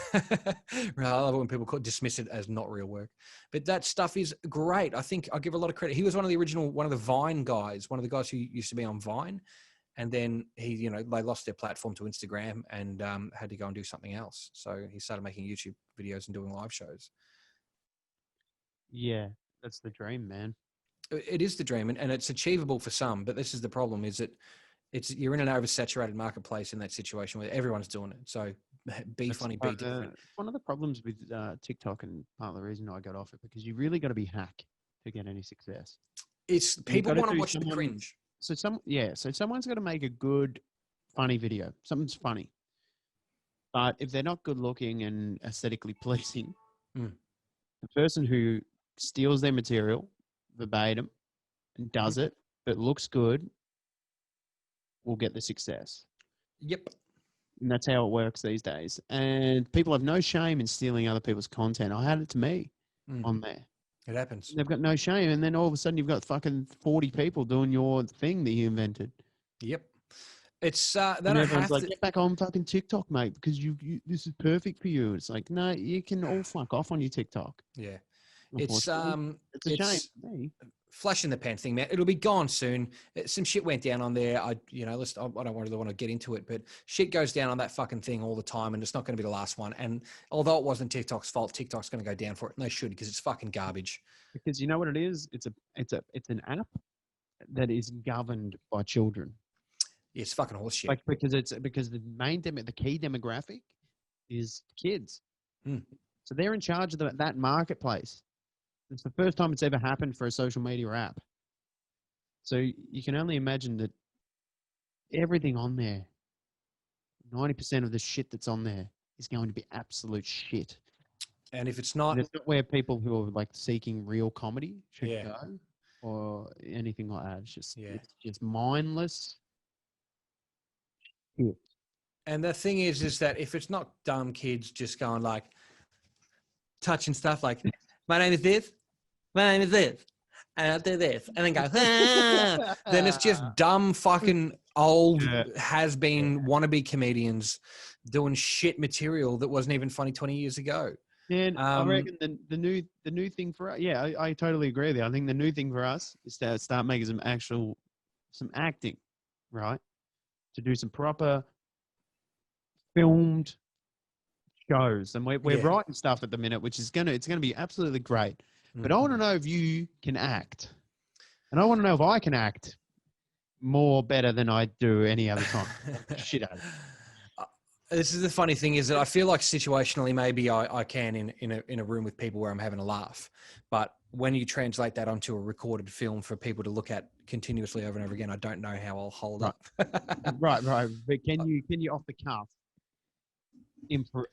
love it when people dismiss it as not real work, but that stuff is great. I think I give a lot of credit. He was one of the Vine guys, one of the guys who used to be on Vine, and then they lost their platform to Instagram and had to go and do something else. So he started making YouTube videos and doing live shows. Yeah, that's the dream, man. It is the dream, and it's achievable for some, but this is the problem: is that you're in an oversaturated marketplace in that situation where everyone's doing it. So be funny, be different. One of the problems with TikTok, and part of the reason I got off it, because you really got to be hack to get any success. It's people want to watch the cringe. So someone's got to make a good, funny video. Something's funny, but if they're not good looking and aesthetically pleasing, the person who steals their material verbatim and does it, but looks good, will get the success. Yep. And that's how it works these days. And people have no shame in stealing other people's content. I had it to me on there. It happens. They've got no shame. And then all of a sudden you've got fucking 40 people doing your thing that you invented. Yep. It's and everyone's like, get back on fucking TikTok, mate, because you this is perfect for you. It's like, no, you can all fuck off on your TikTok. Yeah. It's a shame for me. Flash in the pan thing, man. It'll be gone soon. Some shit went down on there. I don't really want to get into it, but shit goes down on that fucking thing all the time, and it's not going to be the last one. And although it wasn't TikTok's fault, TikTok's going to go down for it, and they should, because it's fucking garbage. Because you know what it is? It's an app that is governed by children. Yeah, it's fucking horseshit. Like because the main the key demographic is kids. So they're in charge of that marketplace. It's the first time it's ever happened for a social media app. So you can only imagine that everything on there, 90% of the shit that's on there is going to be absolute shit. And if it's not... And it's not where people who are like seeking real comedy should go or anything like that. It's just mindless shit. And the thing is that if it's not dumb kids just going like, touching stuff like, my name is this, my name is this, and I'll do this, and then go, then it's just dumb fucking old has-been wannabe comedians doing shit material that wasn't even funny 20 years ago. And I reckon the new thing for us, I totally agree with you. I think the new thing for us is to start making some acting, right? To do some proper filmed shows, and we're writing stuff at the minute, which is gonna be absolutely great. But I want to know if you can act, and I want to know if I can act more better than I do any other time. Shit out of it. This is the funny thing is that I feel like situationally maybe I can in a room with people where I'm having a laugh, but when you translate that onto a recorded film for people to look at continuously over and over again, I don't know how I'll hold up. Right. But can you off the cuff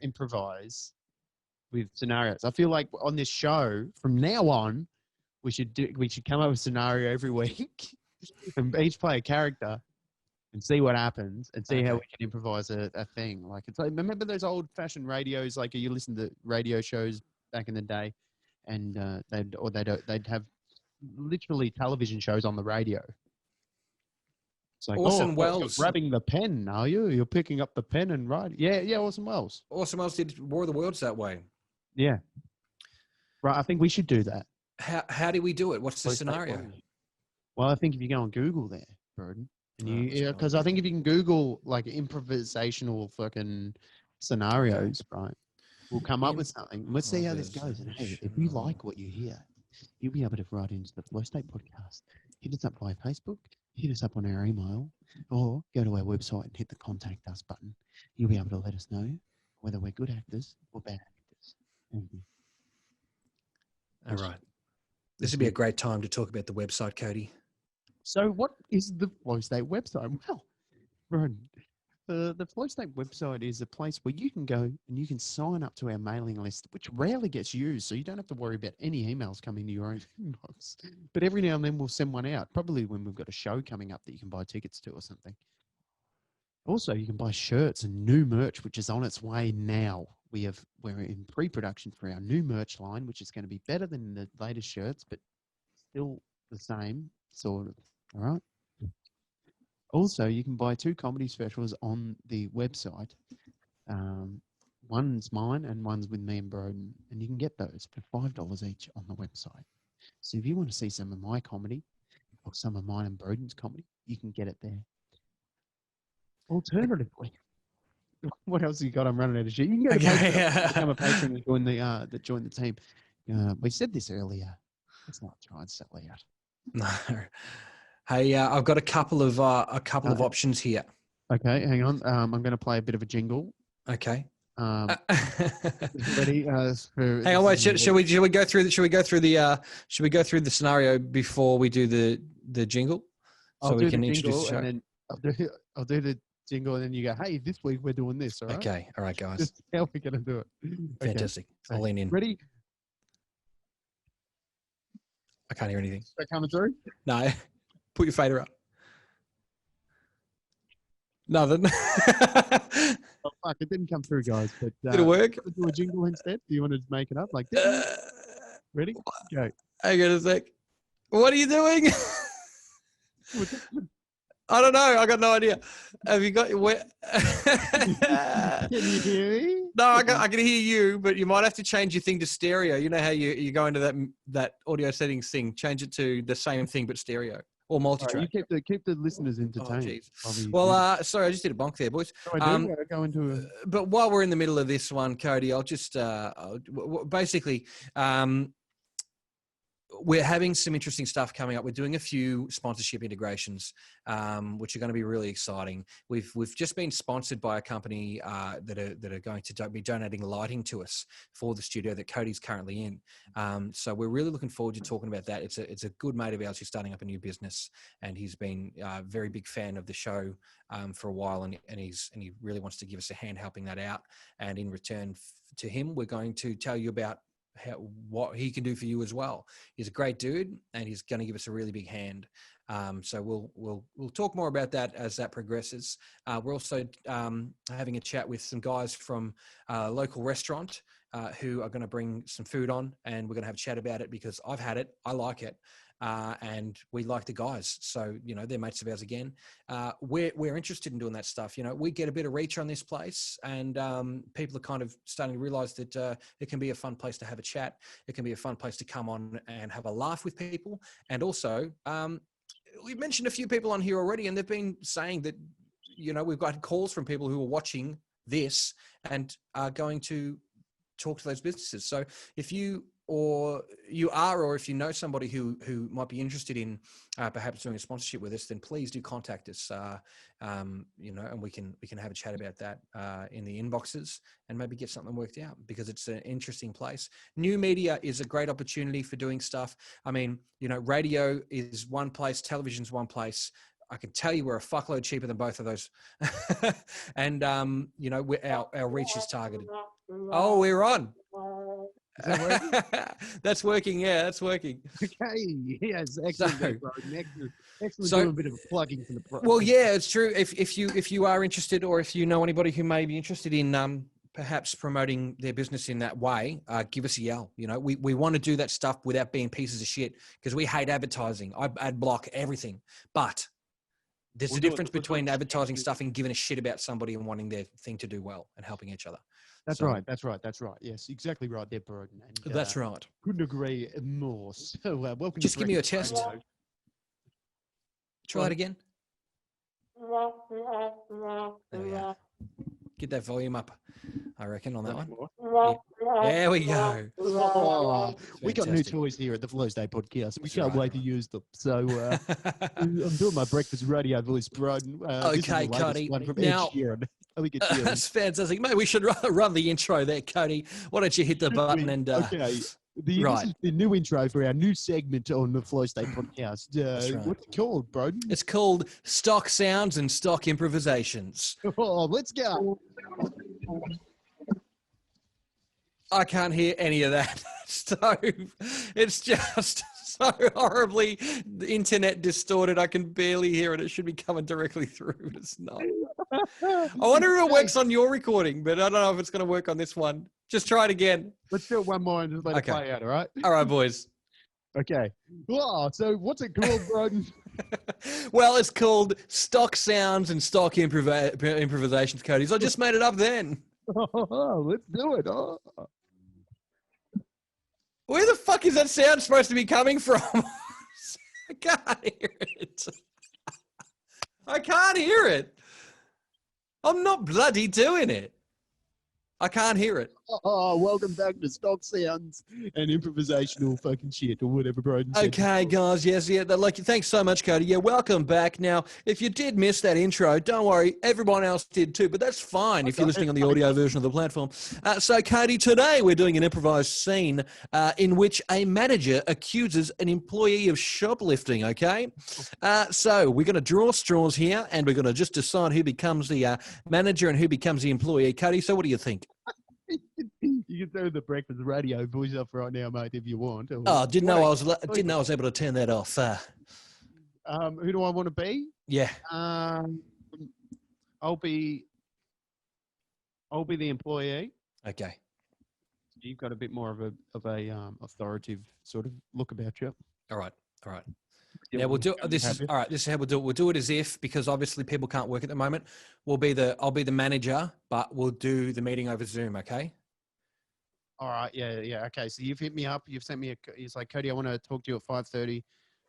improvise with scenarios? I feel like on this show from now on, we should come up with a scenario every week and each play a character and see what happens and see how we can improvise a thing. Like it's like, remember those old fashioned radios? Like you listen to radio shows back in the day, and they'd have literally television shows on the radio. It's like, Orson you're Welles. grabbing the pen, are you? You're picking up the pen and writing. Yeah, Orson Welles. Orson Welles did War of the Worlds that way. Yeah. Right, I think we should do that. How do we do it? What's the scenario? Well, I think if you go on Google there, Broden, and because I think if you can Google like improvisational fucking scenarios, right, we'll come up with something. Let's see how this goes. And hey, if you like what you hear, you'll be able to write into the Flow State podcast. Hit us up via Facebook, hit us up on our email, or go to our website and hit the contact us button. You'll be able to let us know whether we're good actors or bad actors. Thank you. All right. This would be a great time to talk about the website, Cody. So what is the Flow State website? Well, Broden, the Flow State website is a place where you can go and you can sign up to our mailing list, which rarely gets used. So you don't have to worry about any emails coming to your own inbox. But every now and then we'll send one out, probably when we've got a show coming up that you can buy tickets to or something. Also, you can buy shirts and new merch, which is on its way now. We're in pre-production for our new merch line, which is going to be better than the latest shirts, but still the same, sort of. All right. Also, you can buy 2 comedy specials on the website. One's mine and one's with me and Broden, and you can get those for $5 each on the website. So if you want to see some of my comedy or some of mine and Broden's comedy, you can get it there. Alternatively, what else have you got? I'm running out of shit. You can go to Patreon, become a patron and join the team. We said this earlier. Let's not try and sell out. No. Hey, I've got a couple of options here. Okay, hang on. I'm going to play a bit of a jingle. Okay. Ready? Hang on, wait. Should we go through the scenario before we do the jingle? I'll do the jingle and then I'll do the jingle and then you go, hey, this week we're doing this. All right. Okay. All right, guys. Just how we're going to do it. Fantastic. Okay. I'll lean in. Ready? I can't hear anything. Is that coming through? No. Put your fader up. Nothing. Oh, fuck. It didn't come through, guys. But, did it work? Do a jingle instead? Do you want to make it up? Like, ready? Go. Hang on a sec. What are you doing? I don't know. I got no idea. Have you got where? Can you hear me? No, I can hear you, but you might have to change your thing to stereo. You know how you go into that audio settings thing, change it to the same thing but stereo or multi-track. Right, you keep the listeners entertained. Well, sorry, I just did a bonk there, boys. Go into but while we're in the middle of this one, Cody, I'll just basically. We're having some interesting stuff coming up. We're doing a few sponsorship integrations, which are going to be really exciting. We've just been sponsored by a company that are going to be donating lighting to us for the studio that Cody's currently in. So we're really looking forward to talking about that. It's a good mate of ours who's starting up a new business, and he's been a very big fan of the show for a while, and he really wants to give us a hand helping that out. And in return to him, we're going to tell you about what he can do for you as well. He's a great dude, and he's going to give us a really big hand. So we'll talk more about that as that progresses. We're also having a chat with some guys from a local restaurant who are going to bring some food on, and we're going to have a chat about it because I've had it, I like it, and we like the guys. So they're mates of ours again. We're interested in doing that stuff. We get a bit of reach on this place, and people are kind of starting to realize that it can be a fun place to have a chat. It can be a fun place to come on and have a laugh with people. And also, we've mentioned a few people on here already, and they've been saying that, we've got calls from people who are watching this and are going to talk to those businesses. So if you or if you know somebody who might be interested in perhaps doing a sponsorship with us, then please do contact us, and we can have a chat about that in the inboxes and maybe get something worked out, because it's an interesting place. New media is a great opportunity for doing stuff. I mean, radio is one place, television's one place. I can tell you we're a fuckload cheaper than both of those. And, our reach is targeted. Oh, we're on. Is that working? That's working. Yeah, that's working. Okay. Yes. Excellent. Excellent. So, doing a bit of a plugging for the pro. Well, yeah, it's true. If you are interested, or if you know anybody who may be interested in perhaps promoting their business in that way, give us a yell. We want to do that stuff without being pieces of shit, because we hate advertising. I ad block everything, but There's We'll a do it difference the first one. between advertising stuff and giving a shit about somebody and wanting their thing to do well and helping each other. That's So- right. That's right. That's right. Yes, exactly right there, Broden. And, That's right. Couldn't agree more. So, welcome. Just to give me a Breakfast test. Radio. Try it again. There we are. Get that volume up, I reckon, on that one. There we go. Oh, we got new Fantastic. toys here at the Flow State Podcast. We That's can't right. wait to use them. So I'm doing my breakfast radio voice, Broden. This is the Okay, latest Cody. one from Now- Ed Sheeran. I think it's Sheeran. That's fantastic. Maybe we should run the intro there, Cody. Why don't you hit the button and Okay. This right. is the new intro for our new segment on the Flow State Podcast. That's right. What's it called, Broden? It's called Stock Sounds and Stock Improvisations. Oh, let's go. I can't hear any of that. So it's just so horribly internet distorted. I can barely hear it. It should be coming directly through. But it's not. I wonder if it works on your recording, but I don't know if it's going to work on this one. Just try it again. Let's do it one more and just let Okay. it play out, all right? All right, boys. Okay. Oh, so what's it called, Broden? Well, it's called Stock Sounds and Stock Improvisations, Cody. So I just made it up then. Oh, let's do it. Oh. Where the fuck is that sound supposed to be coming from? I can't hear it. I can't hear it. I'm not bloody doing it. I can't hear it. Oh, welcome back to Stock Sounds and Improvisational fucking shit or whatever, Broden said Okay, before. guys. Yes, yeah. Thanks so much, Cody. Yeah, welcome back. Now, if you did miss that intro, don't worry. Everyone else did too, but that's fine if you're listening on the audio version of the platform. So, Cody, today we're doing an improvised scene in which a manager accuses an employee of shoplifting, okay? So we're going to draw straws here, and we're going to just decide who becomes the manager and who becomes the employee. Cody, so what do you think? You can throw the breakfast radio voice up right now, mate, if you want. Or- Oh, didn't know I was able to turn that off. Who do I want to be? Yeah. I'll be the employee. Okay. You've got a bit more of a authoritative sort of look about you. All right. Now we'll do this. Is all right. This is how we'll do it. We'll do it as if, because obviously people can't work at the moment. I'll be the manager, but we'll do the meeting over Zoom. Okay. All right. Yeah. Okay. So you've hit me up. You've sent me it's like, Cody, I want to talk to you at 5:30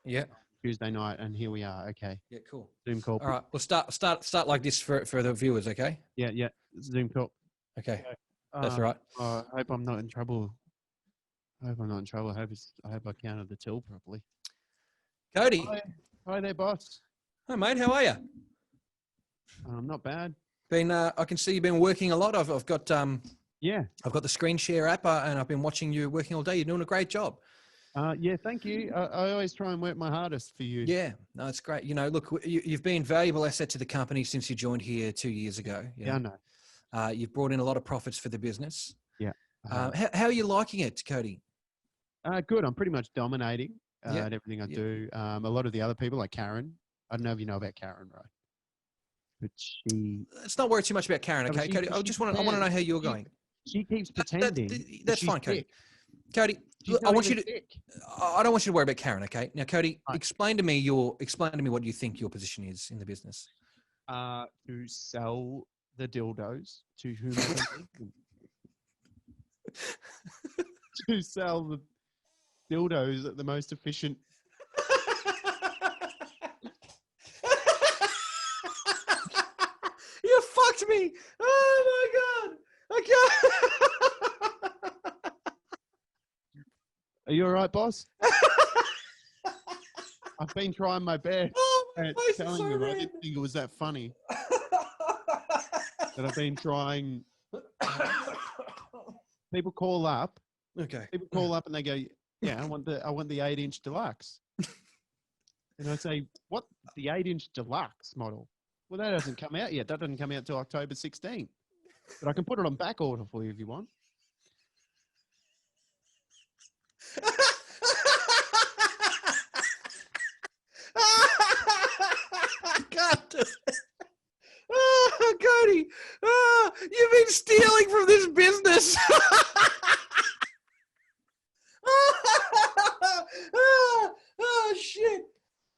Yeah. Tuesday night, and here we are. Okay. Yeah. Cool. Zoom call. All right. We'll start like this for the viewers. Okay. Yeah. Zoom call. Okay. That's all right. I hope I'm not in trouble. I hope I counted the till properly. Cody. Hi there, boss. Hi, mate. How are you? Not bad. I can see you've been working a lot. I've got Yeah. I've got the screen share app, and I've been watching you working all day. You're doing a great job. Yeah, thank you. I always try and work my hardest for you. Yeah, no, it's great. You know, look, you've been a valuable asset to the company since you joined here 2 years ago. You Yeah, I know. know. You've brought in a lot of profits for the business. Yeah. How are you liking it, Cody? Good. I'm pretty much dominating Yeah, at everything I yeah. do. A lot of the other people, like Karen, I don't know if you know about Karen, right? But Let's not worry too much about Karen, No, but okay, Cody? I she's want to know how you're she- going. she keeps That- pretending. that's she's fine, Cody. sick. Cody, She's look, I not want you even to. sick. I don't want you to worry about Karen, okay? Now, Cody, Right. explain to me what you think your position is in the business. To sell the dildos to whomever needs them. To sell the dildos at the most efficient. You fucked me! Oh my god! Okay. Are you all right, boss? I've been trying my best Oh, my at face is telling so you. I red. didn't think it was that funny. That I've been trying. People call up. Okay. People call up and they go, "Yeah, I want the 8-inch deluxe." And I say, "What? The 8-inch deluxe model? Well, that hasn't come out yet. That doesn't come out till October 16th. But I can put it on back order for you if you want." I can't do it. Oh, Cody, you've been stealing from this business. Oh, shit.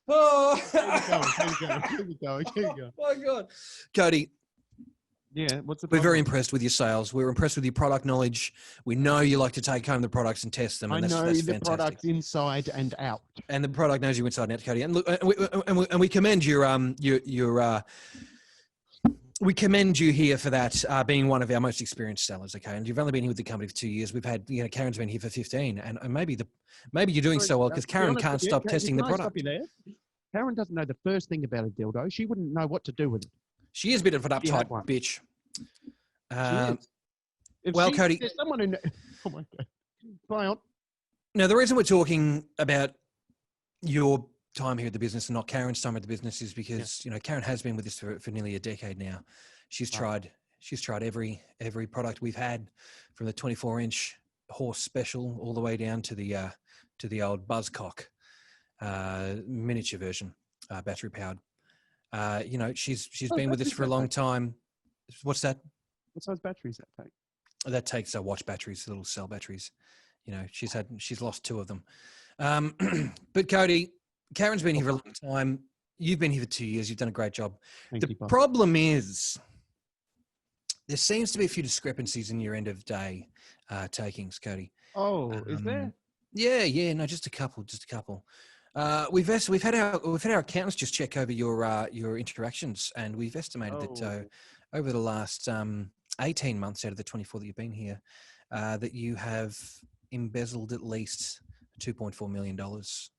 Oh. Keep going. Oh my God. Cody, Yeah, what's the we're very problem? impressed with your sales. We're impressed with your product knowledge. We know you like to take home the products and test them, I and that's know the fantastic. product inside and out. And the product knows you inside and out, Cody. And look, we commend your we commend you here for that, being one of our most experienced sellers. Okay, and you've only been here with the company for 2 years. We've had, Karen's been here for 15, and maybe you're doing so well because To be Karen honest can't with you, stop testing the can I stop product. you there? Karen doesn't know the first thing about a dildo. She wouldn't know what to do with it. She is a bit of an She had uptight one. bitch. She is. If Well, Cody, there's someone who oh my God. Fly on. now the reason we're talking about your time here at the business and not Karen's time at the business is because Karen has been with us for nearly a decade now. She's tried every product we've had, from the 24-inch horse special all the way down to the old Buzzcock miniature version, battery powered. She's been with us for a long time. What's that? What size batteries that take? That takes watch batteries, little cell batteries. She's lost 2 of them. But Cody, Karen's been here for a long time. You've been here for 2 years. You've done a great job. The problem is there seems to be a few discrepancies in your end of day takings, Cody. Oh, is there? Yeah. No, just a couple. We've had our accountants just check over your interactions, and we've estimated that over the last 18 months out of the 24 that you've been here, that you have embezzled at least $2.4 million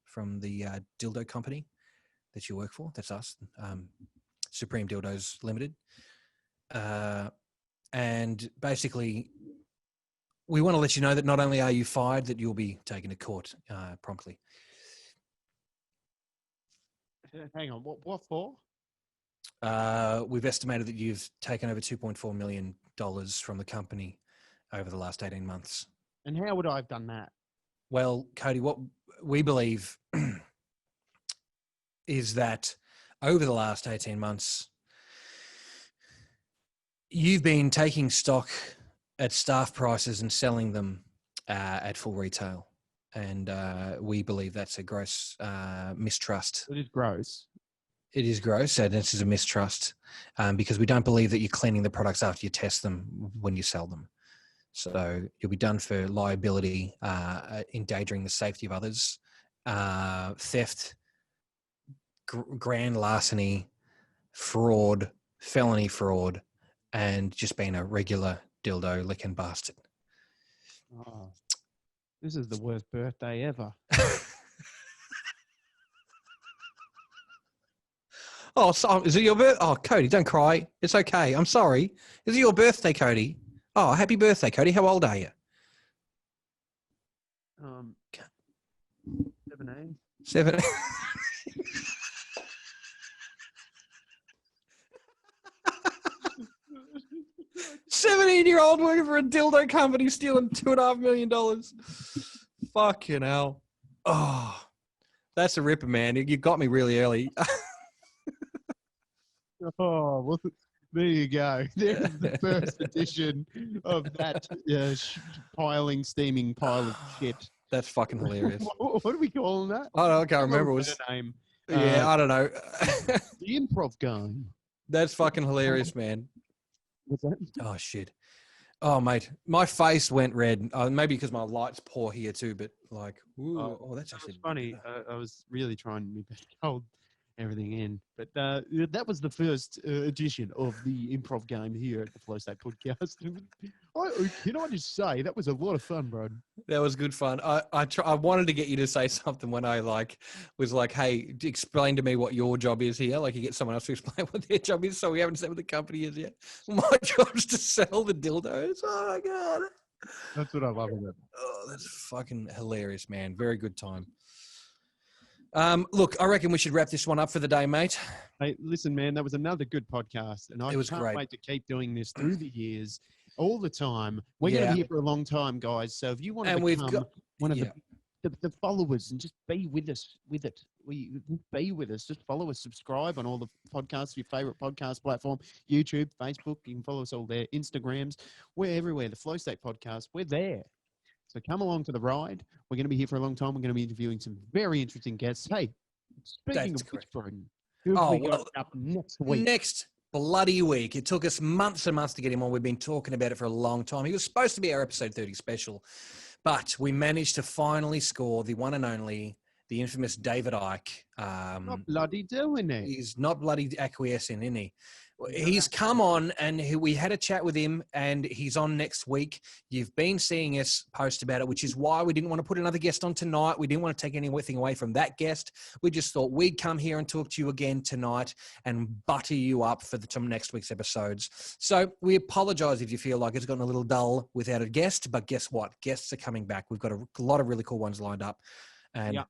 from the dildo company that you work for. That's us, Supreme Dildos Limited. And basically, we want to let you know that not only are you fired, that you'll be taken to court promptly. Hang on, what for? We've estimated that you've taken over $2.4 million from the company over the last 18 months. And how would I have done that? Well, Cody, what we believe is that over the last 18 months, you've been taking stock at staff prices and selling them at full retail. And we believe that's a gross mistrust. It is gross. It is gross, and this is a mistrust because we don't believe that you're cleaning the products after you test them when you sell them. So you'll be done for liability, endangering the safety of others, theft, grand larceny, fraud, felony fraud, and just being a regular dildo licking bastard. Oh, this is the worst birthday ever. Oh, so is it your birthday? Oh, Cody, don't cry. It's okay. I'm sorry. Is it your birthday, Cody? Oh, happy birthday, Cody. How old are you? 7. 7. 17-year-old working for a dildo company stealing $2.5 million. Fucking hell. Oh, that's a ripper, man. You got me really early. Oh, well, there you go. There's the first edition of that steaming pile of shit. That's fucking hilarious. What are we calling that? I can't remember. It was name. Yeah, I don't know. The improv guy. That's fucking hilarious, man. What's that? Oh, shit. Oh, mate, my face went red. Maybe because my light's poor here too, but like, ooh, that's actually funny. I was really trying to hold everything in, but that was the first edition of the improv game here at the Flow State Podcast. Can I just say that was a lot of fun, bro? That was good fun. I wanted to get you to say something when I was like, hey, explain to me what your job is here. Like, you get someone else to explain what their job is. So we haven't said what the company is yet. My job's to sell the dildos. Oh my God. That's what I love about it. Oh, that's fucking hilarious, man. Very good time. Look, I reckon we should wrap this one up for the day, mate. Hey, listen, man, that was another good podcast, and I can't wait to keep doing this through the years, all the time. We're going to be here for a long time, guys. So if you want to become one of the followers and just be with us with it, be with us. Just follow us, subscribe on all the podcasts, your favorite podcast platform, YouTube, Facebook. You can follow us all there, Instagrams. We're everywhere. The Flow State Podcast, we're there. So come along to the ride. We're going to be here for a long time. We're going to be interviewing some very interesting guests. Hey, speaking of which, Broden, Who have Oh, we got well, up next week? next bloody week. It took us months and months to get him on. We've been talking about it for a long time. He was supposed to be our episode 30 special, but we managed to finally score the one and only, the infamous David Icke. Not bloody doing it. He's not bloody acquiescing, isn't he? Yeah. He's come on and we had a chat with him, and he's on next week. You've been seeing us post about it, which is why we didn't want to put another guest on tonight. We didn't want to take anything away from that guest. We just thought we'd come here and talk to you again tonight and butter you up for some next week's episodes. So we apologize if you feel like it's gotten a little dull without a guest, but guess what? Guests are coming back. We've got a lot of really cool ones lined up. And Yeah.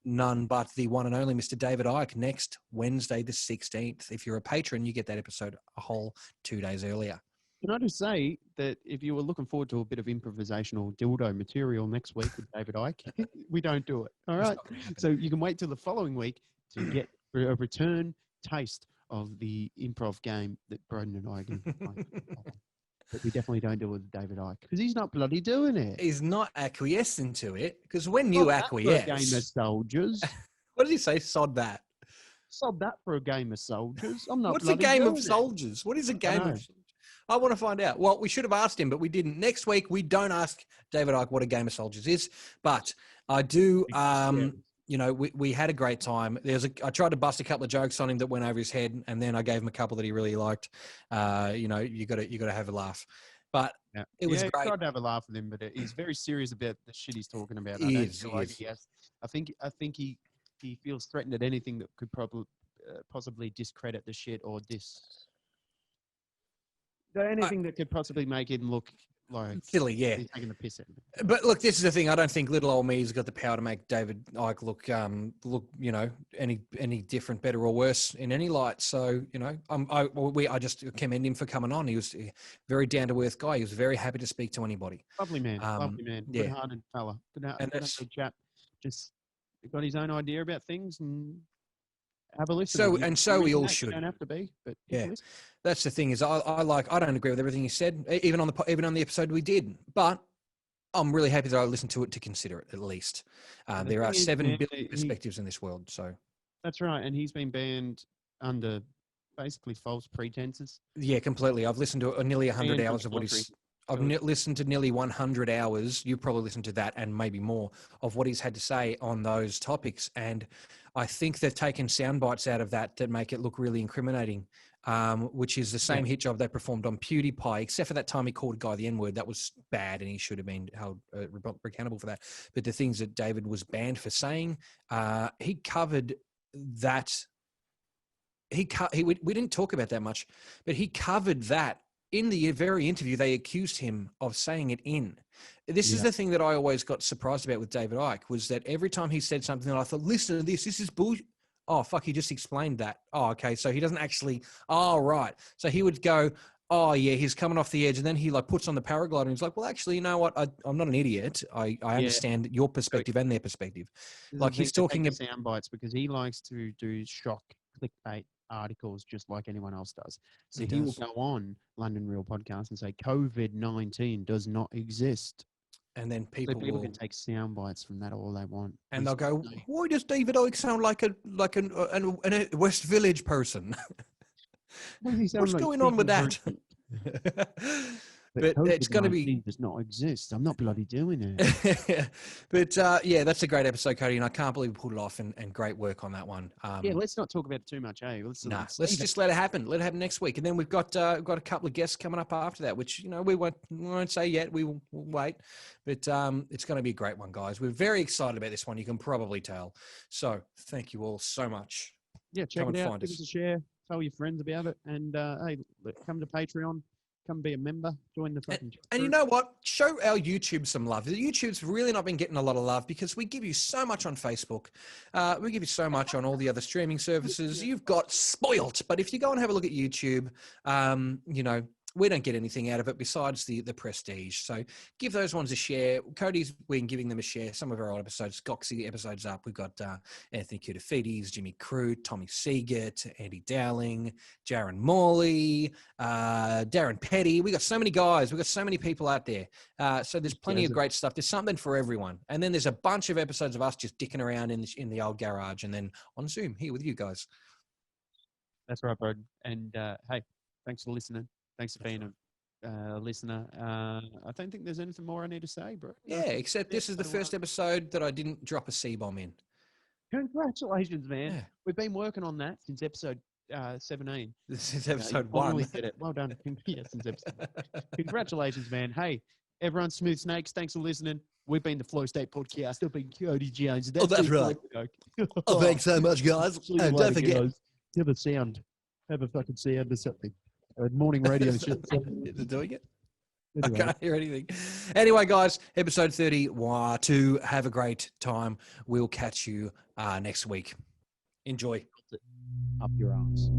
None but the one and only Mr. David Icke next Wednesday, the 16th. If you're a patron, you get that episode a whole 2 days earlier. Can I just say that if you were looking forward to a bit of improvisational dildo material next week with David Icke, we don't do it. All right. So you can wait till the following week to get a return taste of the improv game that Broden and I are going to play. But we definitely don't do it with David Icke because he's not bloody doing it. He's not acquiescing to it, because when you acquiesce, a game of soldiers. What did he say? Sod that. Sod that for a game of soldiers. I'm not. What's a bloody game of doing it. soldiers? What is a game know. of? I want to find out. Well, we should have asked him, but we didn't. Next week, we don't ask David Icke what a game of soldiers is, but I do. You know, we had a great time. I tried to bust a couple of jokes on him that went over his head, and then I gave him a couple that he really liked. You know, you got to have a laugh. But it was great. I tried to have a laugh with him, but he's very serious about the shit he's talking about. He is. I think he feels threatened at anything that could possibly discredit the shit or anything that could possibly make him look like silly, yeah. He's taking the piss out of it. But look, this is the thing. I don't think little old me's got the power to make David Icke look, you know, any different, better or worse in any light. So, you know, I just commend him for coming on. He was a very down to earth guy. He was very happy to speak to anybody. Lovely man. Yeah. Good-hearted fella. Good chap. Just got his own idea about things and have a listen. So we all should. You don't have to be, but yeah. That's the thing is I don't agree with everything he said, even on the episode we did, but I'm really happy that I listened to it to consider it at least. There are 7 billion perspectives in this world, so that's right. And he's been banned under basically false pretenses. Yeah, completely. I've listened to nearly 100 hours of what he's. I've listened to nearly 100 hours. You've probably listened to that and maybe more of what he's had to say on those topics. And I think they've taken sound bites out of that make it look really incriminating, which is the same hit job they performed on PewDiePie, except for that time he called a guy the N-word. That was bad and he should have been held accountable for that. But the things that David was banned for saying, he covered that. We didn't talk about that much, but he covered that. In the very interview, they accused him of saying it in. This is the thing that I always got surprised about with David Icke, was that every time he said something that I thought, listen to this is bullshit. Oh, fuck, he just explained that. Oh, okay, so he doesn't actually, oh, right. So he would go, oh, yeah, he's coming off the edge, and then he like puts on the paraglider, and he's like, well, actually, you know what? I'm not an idiot. I understand your perspective and their perspective. Like he's talking about sound bites because he likes to do shock clickbait articles just like anyone else does. So he will go on London Real Podcast and say COVID-19 does not exist. And then people can take sound bites from that all they want. And they'll go, why does David Icke sound like a West Village person? What's going on with that? But it's going to be does not exist. I'm not bloody doing it. But yeah, that's a great episode, Cody, and I can't believe we pulled it off. And great work on that one. Let's not talk about it too much, eh? Let's just let it happen. Let it happen next week, and then we've got a couple of guests coming up after that, which we won't say yet. We'll wait, but it's going to be a great one, guys. We're very excited about this one. You can probably tell. So thank you all so much. Yeah, check it out. Give us a share. Tell your friends about it, and hey, come to Patreon. Come be a member. Join the fucking chat. And you know what? Show our YouTube some love. The YouTube's really not been getting a lot of love because we give you so much on Facebook. We give you so much on all the other streaming services. You've got spoilt. But if you go and have a look at YouTube, we don't get anything out of it besides the prestige. So give those ones a share. Cody's been giving them a share. Some of our old episodes, Goxie episodes up. We've got Anthony Koutafidis, Jimmy Crute, Tommy Seagate, Andy Dowling, Jaron Morley, Darren Petty. We got so many guys. We've got so many people out there. So there's plenty of great stuff. There's something for everyone. And then there's a bunch of episodes of us just dicking around in the old garage and then on Zoom here with you guys. That's right, bro. And hey, thanks for listening. Thanks for being a listener. I don't think there's anything more I need to say, bro. Yeah, except this is the first episode that I didn't drop a C-bomb in. Congratulations, man. Yeah. We've been working on that since episode 17. This is episode you 1. Did it. Well done. Yeah, since episode. Congratulations, man. Hey, everyone, Smooth Snakes, thanks for listening. We've been the Flow State Podcast. I've been Cody Jones. That's right. Thanks so much, guys. And don't forget. Have a sound. Have a fucking sound or something. Morning radio shit. Is it doing it? Anyway. I can't hear anything. Anyway, guys, episode 32. Have a great time. We'll catch you next week. Enjoy. Up your arms.